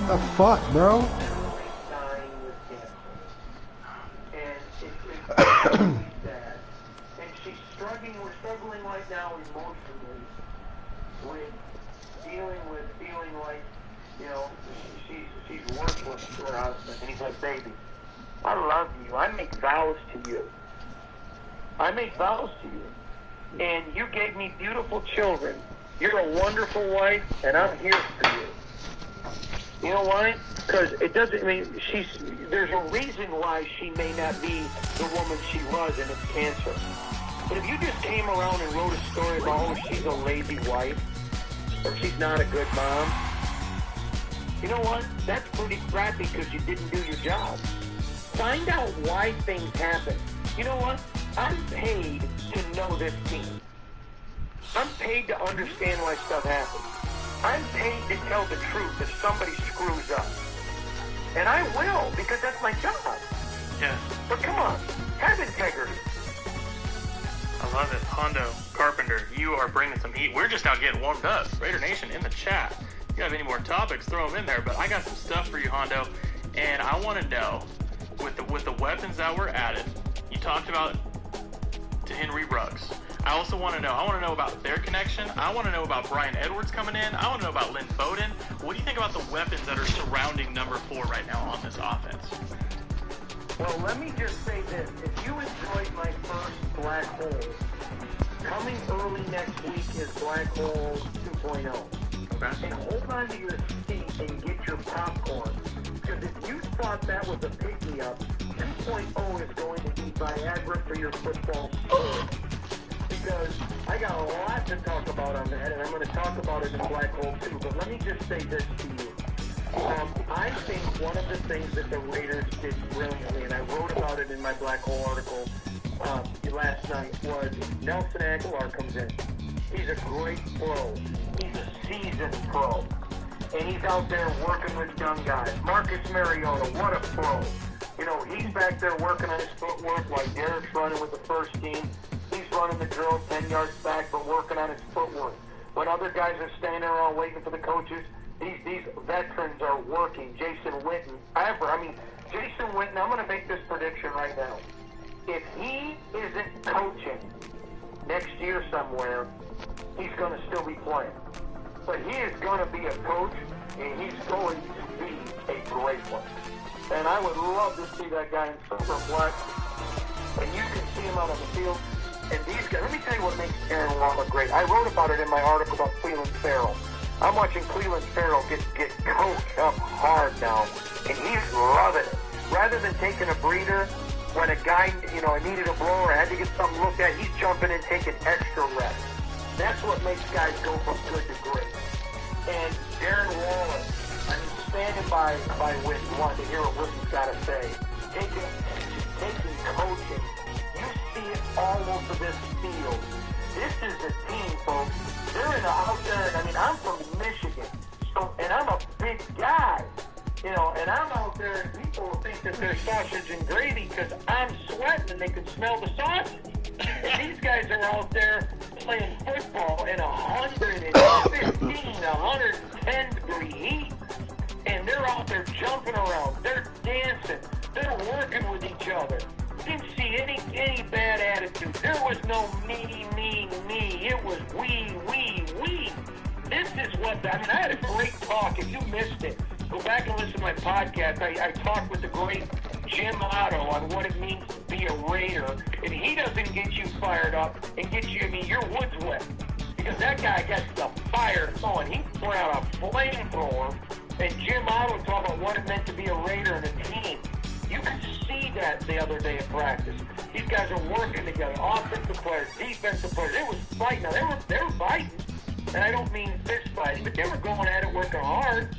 The fuck, bro? Dying with cancer. And it's really sad. And we're struggling right now emotionally with dealing with feeling like, you know, she's worthless to her husband. And he's like, baby, I love you. I make vows to you. I make vows to you. And you gave me beautiful children. You're a wonderful wife, and I'm here for you. You know why? Because it doesn't mean there's a reason why she may not be the woman she was, and it's cancer. But if you just came around and wrote a story about, oh, she's a lazy wife, or she's not a good mom, you know what? That's pretty crappy because you didn't do your job. Find out why things happen. You know what? I'm paid to know this team. I'm paid to understand why stuff happens. I'm paid to tell the truth if somebody screws up. And I will, because that's my job. Yes. But come on, have integrity. I love it. Hondo, Carpenter, you are bringing some heat. We're just now getting warmed up. Raider Nation in the chat. If you have any more topics, throw them in there. But I got some stuff for you, Hondo. And I want to know, with the weapons that were added, you talked about to Henry Ruggs. I also want to know about their connection. I want to know about Brian Edwards coming in. I want to know about Lynn Bowden. What do you think about the weapons that are surrounding number 4 right now on this offense? Well, let me just say this. If you enjoyed my first Black Hole, coming early next week is Black Hole 2.0. Okay. And hold on to your seat and get your popcorn. Because if you thought that was a pick-me-up, 2.0 is going to be Viagra for your football soul. Because I got a lot to talk about on that, and I'm going to talk about it in Black Hole too. But let me just say this to you. I think one of the things that the Raiders did brilliantly, and I wrote about it in my Black Hole article last night, was Nelson Aguilar comes in. He's a great pro. He's a seasoned pro. And he's out there working with young guys. Marcus Mariota, what a pro. You know, he's back there working on his footwork like Derek's running with the first team. He's running the drill 10 yards back, but working on his footwork. When other guys are standing around waiting for the coaches, these veterans are working. Jason Witten, Jason Witten, I'm going to make this prediction right now. If he isn't coaching next year somewhere, he's going to still be playing. But he is going to be a coach, and he's going to be a great one. And I would love to see that guy in silver and black. And you can see him out on the field. And these guys, let me tell you what makes Aaron Waller great. I wrote about it in my article about Cleveland Farrell. I'm watching Cleveland Farrell get coached up hard now, and he's loving it. Rather than taking a breather when a guy, needed a blow or had to get something looked at, he's jumping in taking extra reps. That's what makes guys go from good to great. And Darren Waller, standing by Witten, wanting to hear what Witten's got to say. Taking coaching. You see it all over this field. This is a team, folks. They're out there, I'm from Michigan, and I'm a big guy, and I'm out there, and people think that they're sausage and gravy because I'm sweating and they can smell the sausage. And these guys are out there playing football in 115, 110 degree heat, and they're out there jumping around, they're dancing, they're working with each other. Didn't see any bad attitude. There was no me. It was we. This is what, I had a great talk. If you missed it, go back and listen to my podcast. I talked with the great Jim Otto on what it means to be a Raider. And he doesn't get you fired up and get you, your wood's wet. Because that guy gets the fire going. He brought out a flamethrower. And Jim Otto talked about what it meant to be a Raider and a team. You could see that the other day at practice. These guys are working together. Offensive players, defensive players. They was fighting. Now, they were fighting. And I don't mean fist fighting, but they were going at it working hard.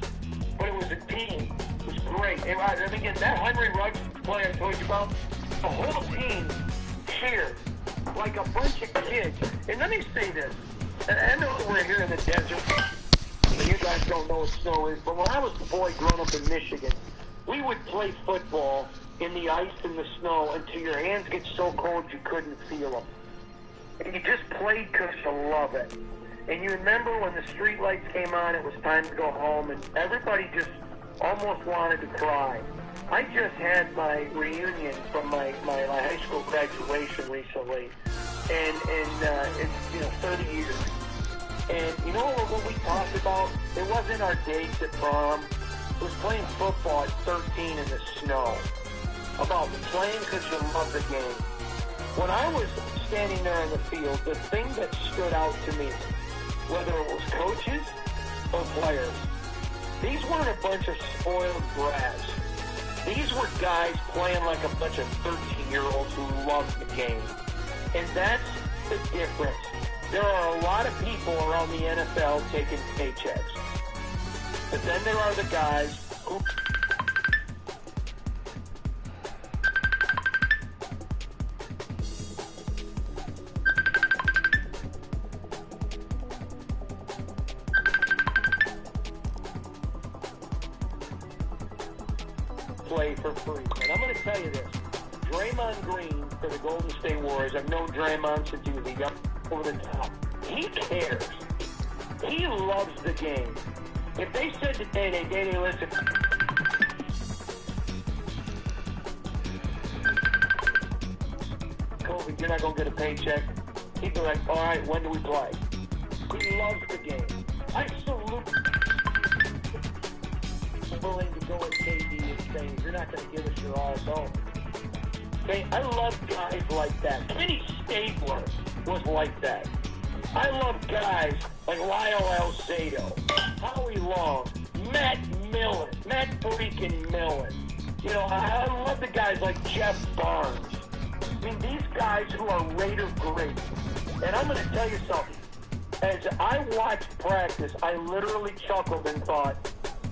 But it was a team. It was great. And again, that Henry Ruggs play I told you about, the whole team cheered like a bunch of kids. And let me say this. And I know we're here in the desert. And you guys don't know what snow is. But when I was a boy growing up in Michigan, we would play football in the ice and the snow until your hands get so cold you couldn't feel them. And you just played because you love it. And you remember when the street lights came on, it was time to go home, and everybody just almost wanted to cry. I just had my reunion from my high school graduation recently, and it's 30 years. And you know what we talked about? It wasn't our dates at prom. It was playing football at 13 in the snow. About playing because you love the game. When I was standing there in the field, the thing that stood out to me, whether it was coaches or players, these weren't a bunch of spoiled brats. These were guys playing like a bunch of 13-year-olds who loved the game. And that's the difference. There are a lot of people around the NFL taking paychecks. But then there are the guys who... play for free. And I'm going to tell you this. Draymond Green for the Golden State Warriors, I've known Draymond since he was a young over the top. He cares. He loves the game. If they said to Day, listen, Kobe, you're not going to get a paycheck, he'd be like, all right, when do we play? He loves the game. I salute willing to go at KD and say, you're not going to give us your all, don't. Okay, I love guys like that. Kenny Stabler was like that. I love guys like Lyle Alzado, Howie Long, Matt freaking Millen. You know, I love the guys like Jeff Barnes. I mean, these guys who are Raider great. And I'm going to tell you something. As I watched practice, I literally chuckled and thought,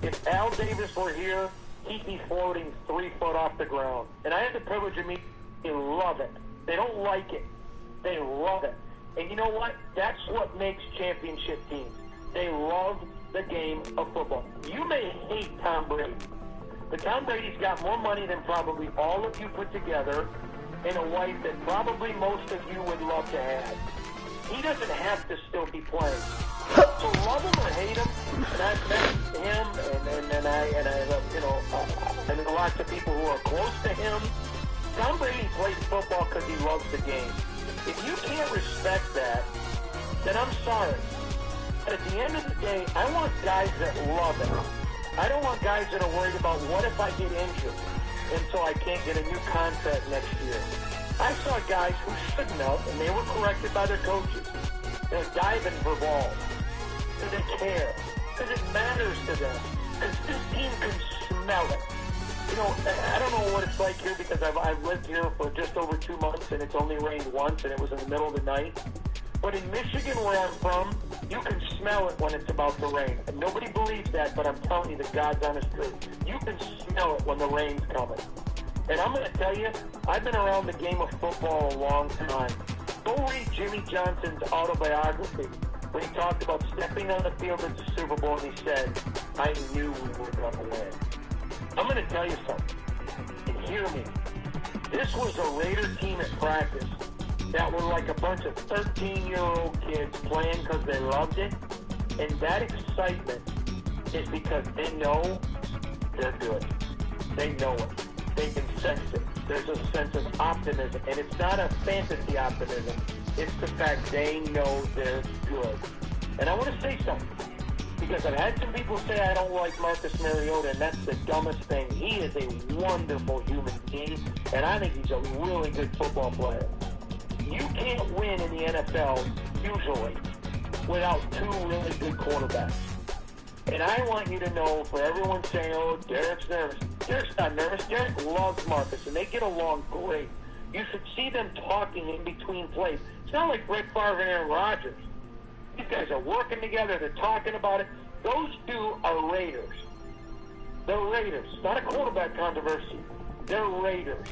if Al Davis were here, he'd be floating 3 foot off the ground. And I had the privilege of meeting. They love it. They don't like it. They love it. And you know what? That's what makes championship teams. They love the game of football. You may hate Tom Brady, but Tom Brady's got more money than probably all of you put together and a wife that probably most of you would love to have. He doesn't have to still be playing. So love him or hate him, and I've met him, and I love, you know, I know lots of people who are close to him. Tom Brady plays football because he loves the game. If you can't respect that, then I'm sorry. But at the end of the day, I want guys that love it. I don't want guys that are worried about what if I get injured, and so I can't get a new contract next year. I saw guys who shouldn't have, and they were corrected by their coaches. They're diving for balls. Because they care. Because it matters to them. Because this team can smell it. You know, I don't know what it's like here because I've lived here for just over 2 months and it's only rained once and it was in the middle of the night. But in Michigan, where I'm from, you can smell it when it's about to rain. And nobody believes that, but I'm telling you the God's honest truth. You can smell it when the rain's coming. And I'm going to tell you, I've been around the game of football a long time. Go read Jimmy Johnson's autobiography when he talked about stepping on the field at the Super Bowl and he said, I knew we were going to win. I'm going to tell you something, and hear me. This was a Raider team at practice that were like a bunch of 13-year-old kids playing because they loved it, and that excitement is because they know they're good. They know it. They can sense it. There's a sense of optimism, and it's not a fantasy optimism. It's the fact they know they're good. And I want to say something. Because I've had some people say I don't like Marcus Mariota, and that's the dumbest thing. He is a wonderful human being, and I think he's a really good football player. You can't win in the NFL, usually, without 2 really good quarterbacks. And I want you to know, for everyone saying, oh, Derek's nervous. Derek's not nervous. Derek loves Marcus, and they get along great. You should see them talking in between plays. It's not like Brett Favre and Aaron Rodgers. These guys are working together. They're talking about it. Those 2 are Raiders. They're Raiders. It's not a quarterback controversy. They're Raiders.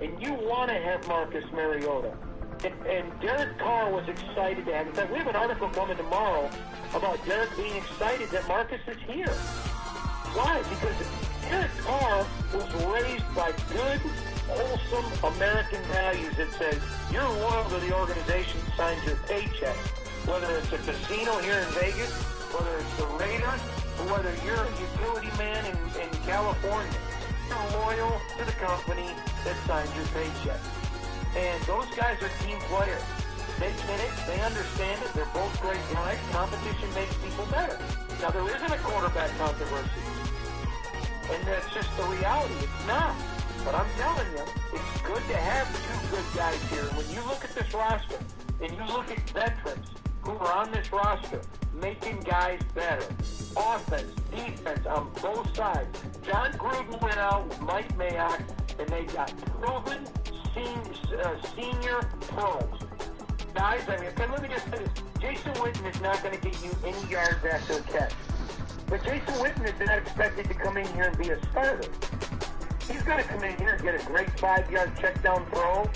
And you want to have Marcus Mariota. And Derek Carr was excited to have him. In fact, we have an article coming tomorrow about Derek being excited that Marcus is here. Why? Because Derek Carr was raised by good, wholesome American values that says you're loyal to the organization that signs your paycheck. Whether it's a casino here in Vegas whether it's the Raiders or whether you're a utility man in California. You're loyal to the company that signs your paycheck. And those guys are team players. They get it. They understand it. They're both great guys. Competition makes people better. Now, there isn't a quarterback controversy. And that's just the reality. It's not. But I'm telling you, it's good to have two good guys here. When you look at this roster, and you look at veterans who are on this roster, making guys better. Offense, defense, on both sides. John Gruden went out with Mike Mayock, and they got proven senior pros. Guys, I mean, let me just say this. Jason Witten is not going to get you any yards after a catch. But Jason Witten is not expected to come in here and be a starter. He's going to come in here and get a great 5-yard check down throw.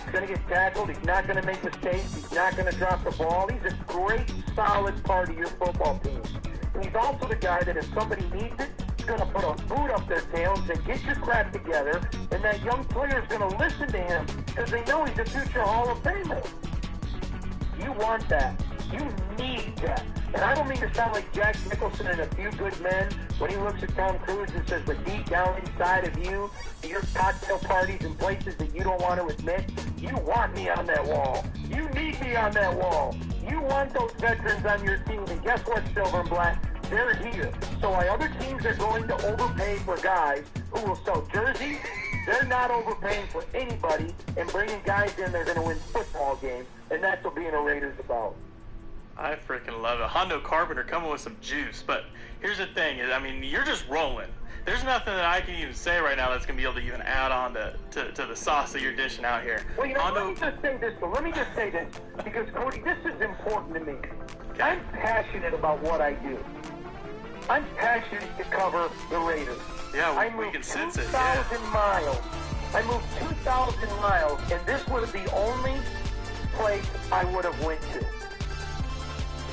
He's going to get tackled. He's not going to make mistakes. He's not going to drop the ball. He's a great, solid part of your football team. And he's also the guy that if somebody needs it, he's going to put a boot up their tail and say, get your crap together. And that young player is going to listen to him because they know he's a future Hall of Famer. You want that. You need that. And I don't mean to sound like Jack Nicholson in A Few Good Men when he looks at Tom Cruise and says, but deep down inside of you, your cocktail parties and places that you don't want to admit, you want me on that wall. You need me on that wall. You want those veterans on your team. And guess what, Silver and Black? They're here. So while other teams are going to overpay for guys who will sell jerseys, they're not overpaying for anybody and bringing guys in that are going to win football games. And that's what being a Raider's about. I freaking love it. Hondo Carpenter coming with some juice. But here's the thing. I mean, you're just rolling. There's nothing that I can even say right now that's going to be able to even add on to the sauce that you're dishing out here. Well, you know, Hondo, let me just say this, though. Let me just say this. Because, Cody, this is important to me. Okay. I'm passionate about what I do. I'm passionate to cover the Raiders. Yeah, we can sense it. 2,000 miles. I moved 2,000 miles, and this was the only place I would have went to.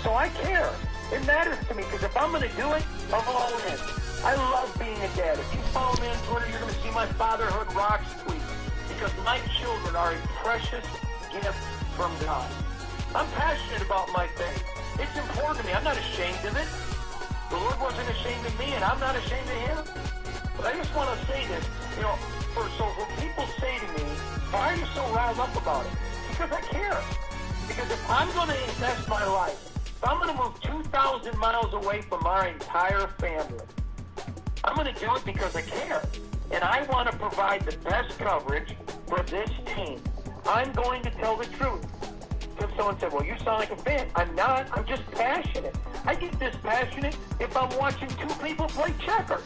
So I care. It matters to me, because if I'm going to do it, I'm all in. I love being a dad. If you follow me on Twitter, you're going to see my Fatherhood Rocks tweet, because my children are a precious gift from God. I'm passionate about my faith. It's important to me. I'm not ashamed of it. The Lord wasn't ashamed of me, and I'm not ashamed of him. But I just want to say this, you know, so when people say to me, why are you so riled up about it? Because I care. Because if I'm going to invest my life, if I'm going to move 2,000 miles away from our entire family, I'm going to do it because I care. And I want to provide the best coverage for this team. I'm going to tell the truth. If someone said, well, you sound like a fan. I'm not. I'm just passionate. I get this passionate if I'm watching two people play checkers.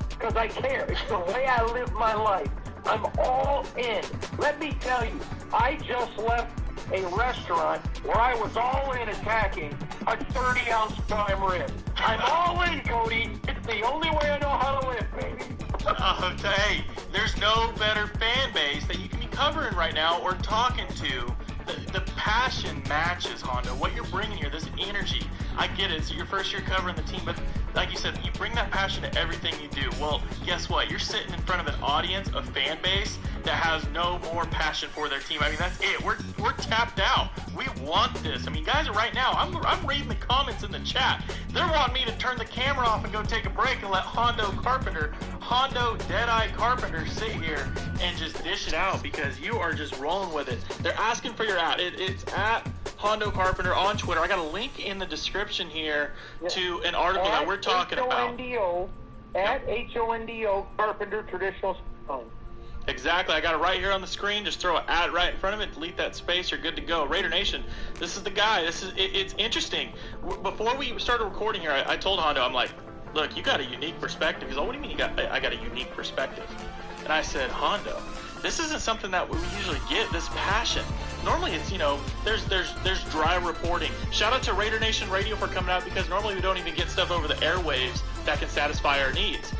Because I care. It's the way I live my life. I'm all in. Let me tell you, I just left a restaurant where I was all in attacking a 30-ounce prime rib. I'm all in, Cody. It's the only way I know how to live, baby. Hey, there's no better fan base that you can be covering right now or talking to. The passion matches, Hondo. What you're bringing here, this energy. I get it. It's your first year covering the team, but like you said, you bring that passion to everything you do. Well, guess what? You're sitting in front of an audience, a fan base that has no more passion for their team. I mean, that's it. We're tapped out. We want this. I mean, guys, right now, I'm reading the comments in the chat. They're wanting me to turn the camera off and go take a break and let Hondo Deadeye Carpenter sit here and just dish it out because you are just rolling with it. They're asking for your at. It's at Hondo Carpenter on Twitter. I got a link in the description here to an article that we're talking about. At Hondo Carpenter Traditional Spine. Exactly. I got it right here on the screen. Just throw an ad right in front of it. Delete that space. You're good to go. Raider Nation, this is the guy. It's interesting. Before we started recording here, I told Hondo, I'm like, look, you got a unique perspective. He's like, what do you mean I got a unique perspective? And I said, Hondo, this isn't something that we usually get, this passion. Normally it's, there's dry reporting. Shout out to Raider Nation Radio for coming out because normally we don't even get stuff over the airwaves that can satisfy our needs.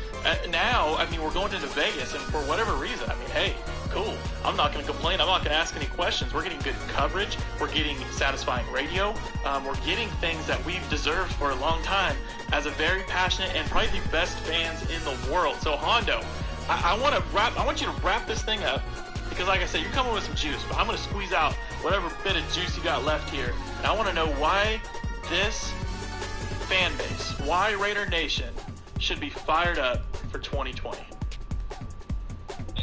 Now, I mean, we're going into Vegas, and for whatever reason, I mean, hey, cool. I'm not going to complain. I'm not going to ask any questions. We're getting good coverage. We're getting satisfying radio. We're getting things that we've deserved for a long time as a very passionate and probably the best fans in the world. So, Hondo, I want you to wrap this thing up because, like I said, you're coming with some juice, but I'm going to squeeze out whatever bit of juice you got left here. And I want to know why this fan base, why Raider Nation should be fired up for 2020.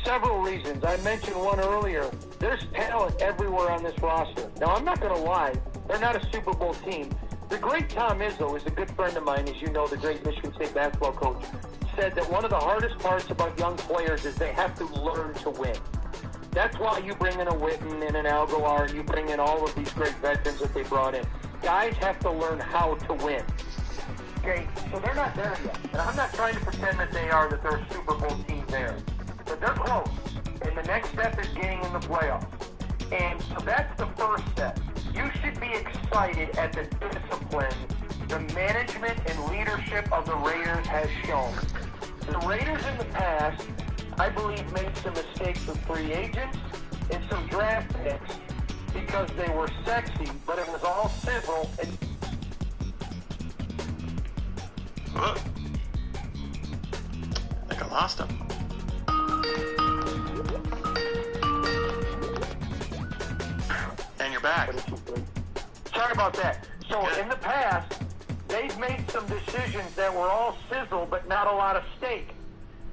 Several reasons. I mentioned one earlier. There's talent everywhere on this roster. Now, I'm not going to lie. They're not a Super Bowl team. The great Tom Izzo is a good friend of mine, as you know, the great Michigan State basketball coach, said that one of the hardest parts about young players is they have to learn to win. That's why you bring in a Witten and an Algoar, and you bring in all of these great veterans that they brought in. Guys have to learn how to win. Okay, so they're not there yet. And I'm not trying to pretend that they are, that they're a Super Bowl team there. But they're close. And the next step is getting in the playoffs. And so that's the first step. You should be excited at the discipline the management and leadership of the Raiders has shown. The Raiders in the past, I believe, made some mistakes with free agents and some draft picks because they were sexy, but it was all civil. And I think I lost him. And you're back. Sorry about that. So in the past, they've made some decisions that were all sizzle, but not a lot of steak.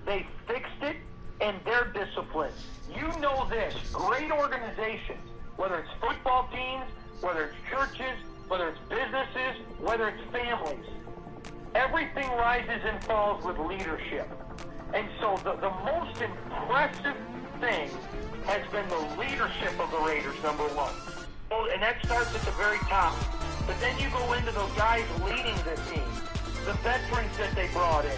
They fixed it, and they're disciplined. You know this. Great organizations, whether it's football teams, whether it's churches, whether it's businesses, whether it's families, everything rises and falls with leadership. And so the most impressive thing has been the leadership of the Raiders, number one. And that starts at the very top. But then you go into those guys leading the team, the veterans that they brought in.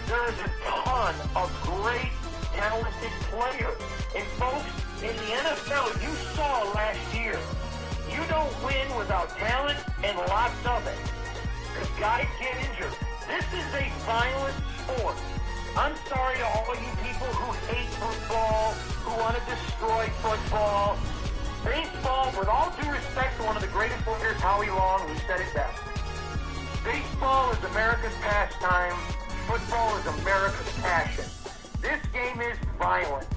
There is a ton of great, talented players. And folks, in the NFL, you saw last year, you don't win without talent and lots of it. Because guys get injured. This is a violent sport. I'm sorry to all you people who hate football, who want to destroy football. Baseball, with all due respect to one of the greatest players, Howie Long, who said it best. Baseball is America's pastime. Football is America's passion. This game is violent.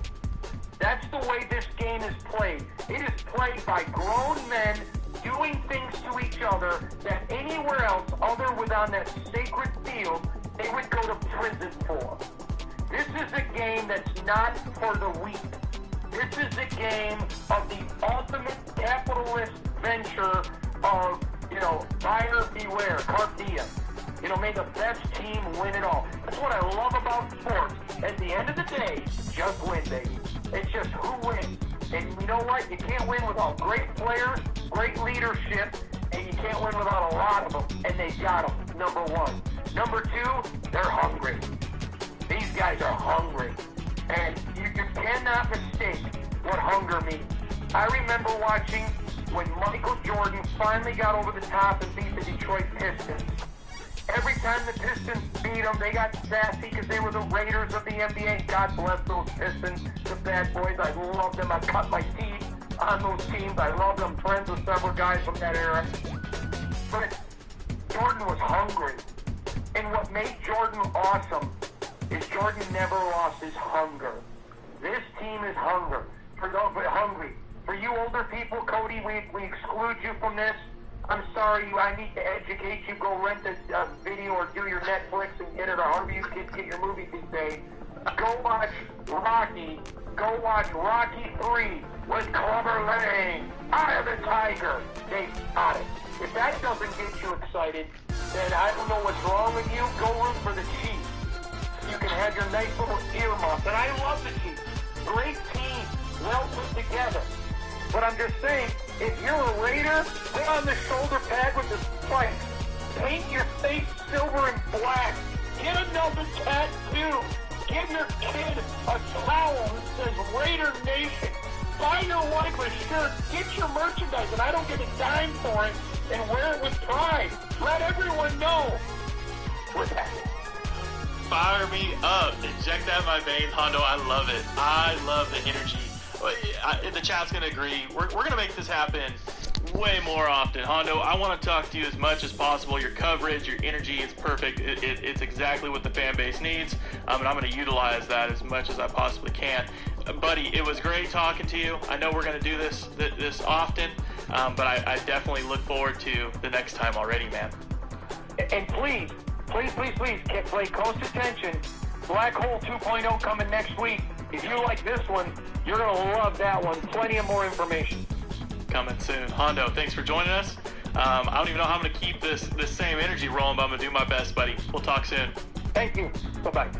That's the way this game is played. It is played by grown men doing things to each other that anywhere else other than on that sacred field they would go to prison for. This is a game that's not for the weak. This is a game of the ultimate capitalist venture of, buyer beware, carpe diem. May the best team win it all. That's what I love about sports. At the end of the day, just win, baby. It's just who wins. And you know what? You can't win without great players, great leadership, and you can't win without a lot of them. And they got them, number one. Number two, they're hungry. These guys are hungry. And you cannot mistake what hunger means. I remember watching when Michael Jordan finally got over the top and beat the Detroit Pistons. Every time the Pistons beat them, they got sassy because they were the Raiders of the NBA. God bless those Pistons, the bad boys. I love them. I cut my teeth on those teams. I love them. Friends with several guys from that era. But Jordan was hungry. And what made Jordan awesome is Jordan never lost his hunger. This team is hungry. For you older people, Cody, we exclude you from this. I'm sorry, I need to educate you. Go rent a video or do your Netflix and get it, or however you kids get your movies these days. Go watch Rocky. Go watch Rocky 3 with Clubber Lang. Eye of the Tiger. They got it. If that doesn't get you excited, then I don't know what's wrong with you. Go root for the Chiefs. You can have your nice little earmuffs. And I love the Chiefs. Great team. Well put together. But I'm just saying, if you're a Raider, put on the shoulder pad with the spikes. Paint your face silver and black. Get another tattoo. Give your kid a towel that says Raider Nation. Buy your wife a shirt. Get your merchandise, and I don't get a dime for it, and wear it with pride. Let everyone know. With that. Fire me up. Inject that in my veins, Hondo. I love it. I love the energy. The chat's going to agree. We're going to make this happen way more often. Hondo, I want to talk to you as much as possible. Your coverage, your energy is perfect. It's exactly what the fan base needs, and I'm going to utilize that as much as I possibly can. Buddy, it was great talking to you. I know we're going to do this often, but I definitely look forward to the next time already, man. And please, pay close attention. Black Hole 2.0 coming next week. If you like this one, you're going to love that one. Plenty of more information. Coming soon. Hondo, thanks for joining us. I don't even know how I'm going to keep this same energy rolling, but I'm going to do my best, buddy. We'll talk soon. Thank you. Bye-bye.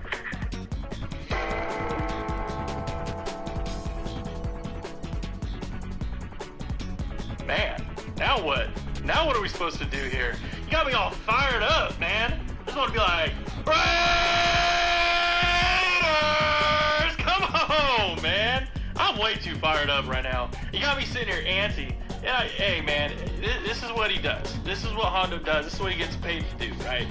Man, now what? Now what are we supposed to do here? You got me all fired up, man. I just want to be like, Raiders! Come home, man. I'm way too fired up right now. You got me sitting here antsy. Hey, man, this is what he does. This is what Hondo does. This is what he gets paid to do, right?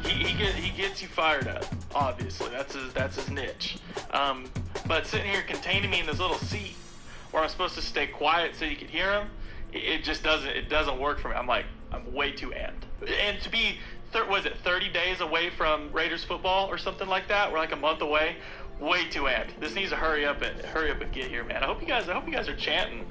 He gets you fired up. Obviously, that's his niche. But sitting here containing me in this little seat where I'm supposed to stay quiet so you can hear him, it just doesn't work for me. I'm way too amped. And to be 30 days away from Raiders football or something like that? We're like a month away. Way too amped. This needs to hurry up and get here, man. I hope you guys are chanting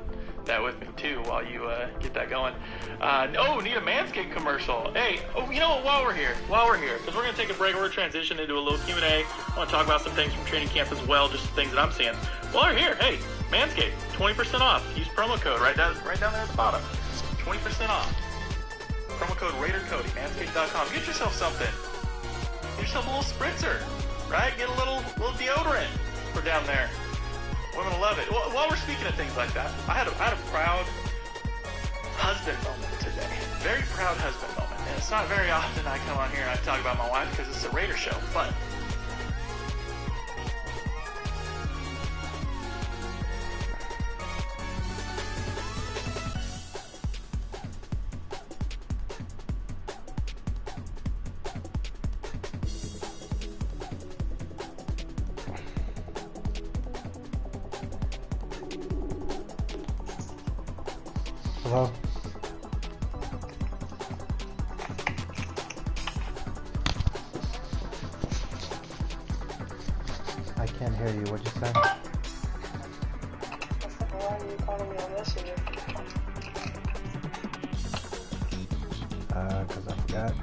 that with me too while you get that going. Need a Manscaped commercial. Hey, you know what? While we're here, because we're gonna take a break. We're gonna transition into a little Q&A. I want to talk about some things from training camp as well, just things that I'm seeing. While we're here, hey, Manscaped, 20% off. Use promo code right down there at the bottom. 20% off. Promo code RaiderCody, Manscaped.com. Get yourself something. Get yourself a little spritzer, right? Get a little deodorant for down there. Women love it. Well, while we're speaking of things like that, I had a proud husband moment today. Very proud husband moment. And it's not very often I come on here and I talk about my wife because it's a Raider show, but Hello? I can't hear you. What'd you say? Why are you calling me on Messenger? Cause I forgot.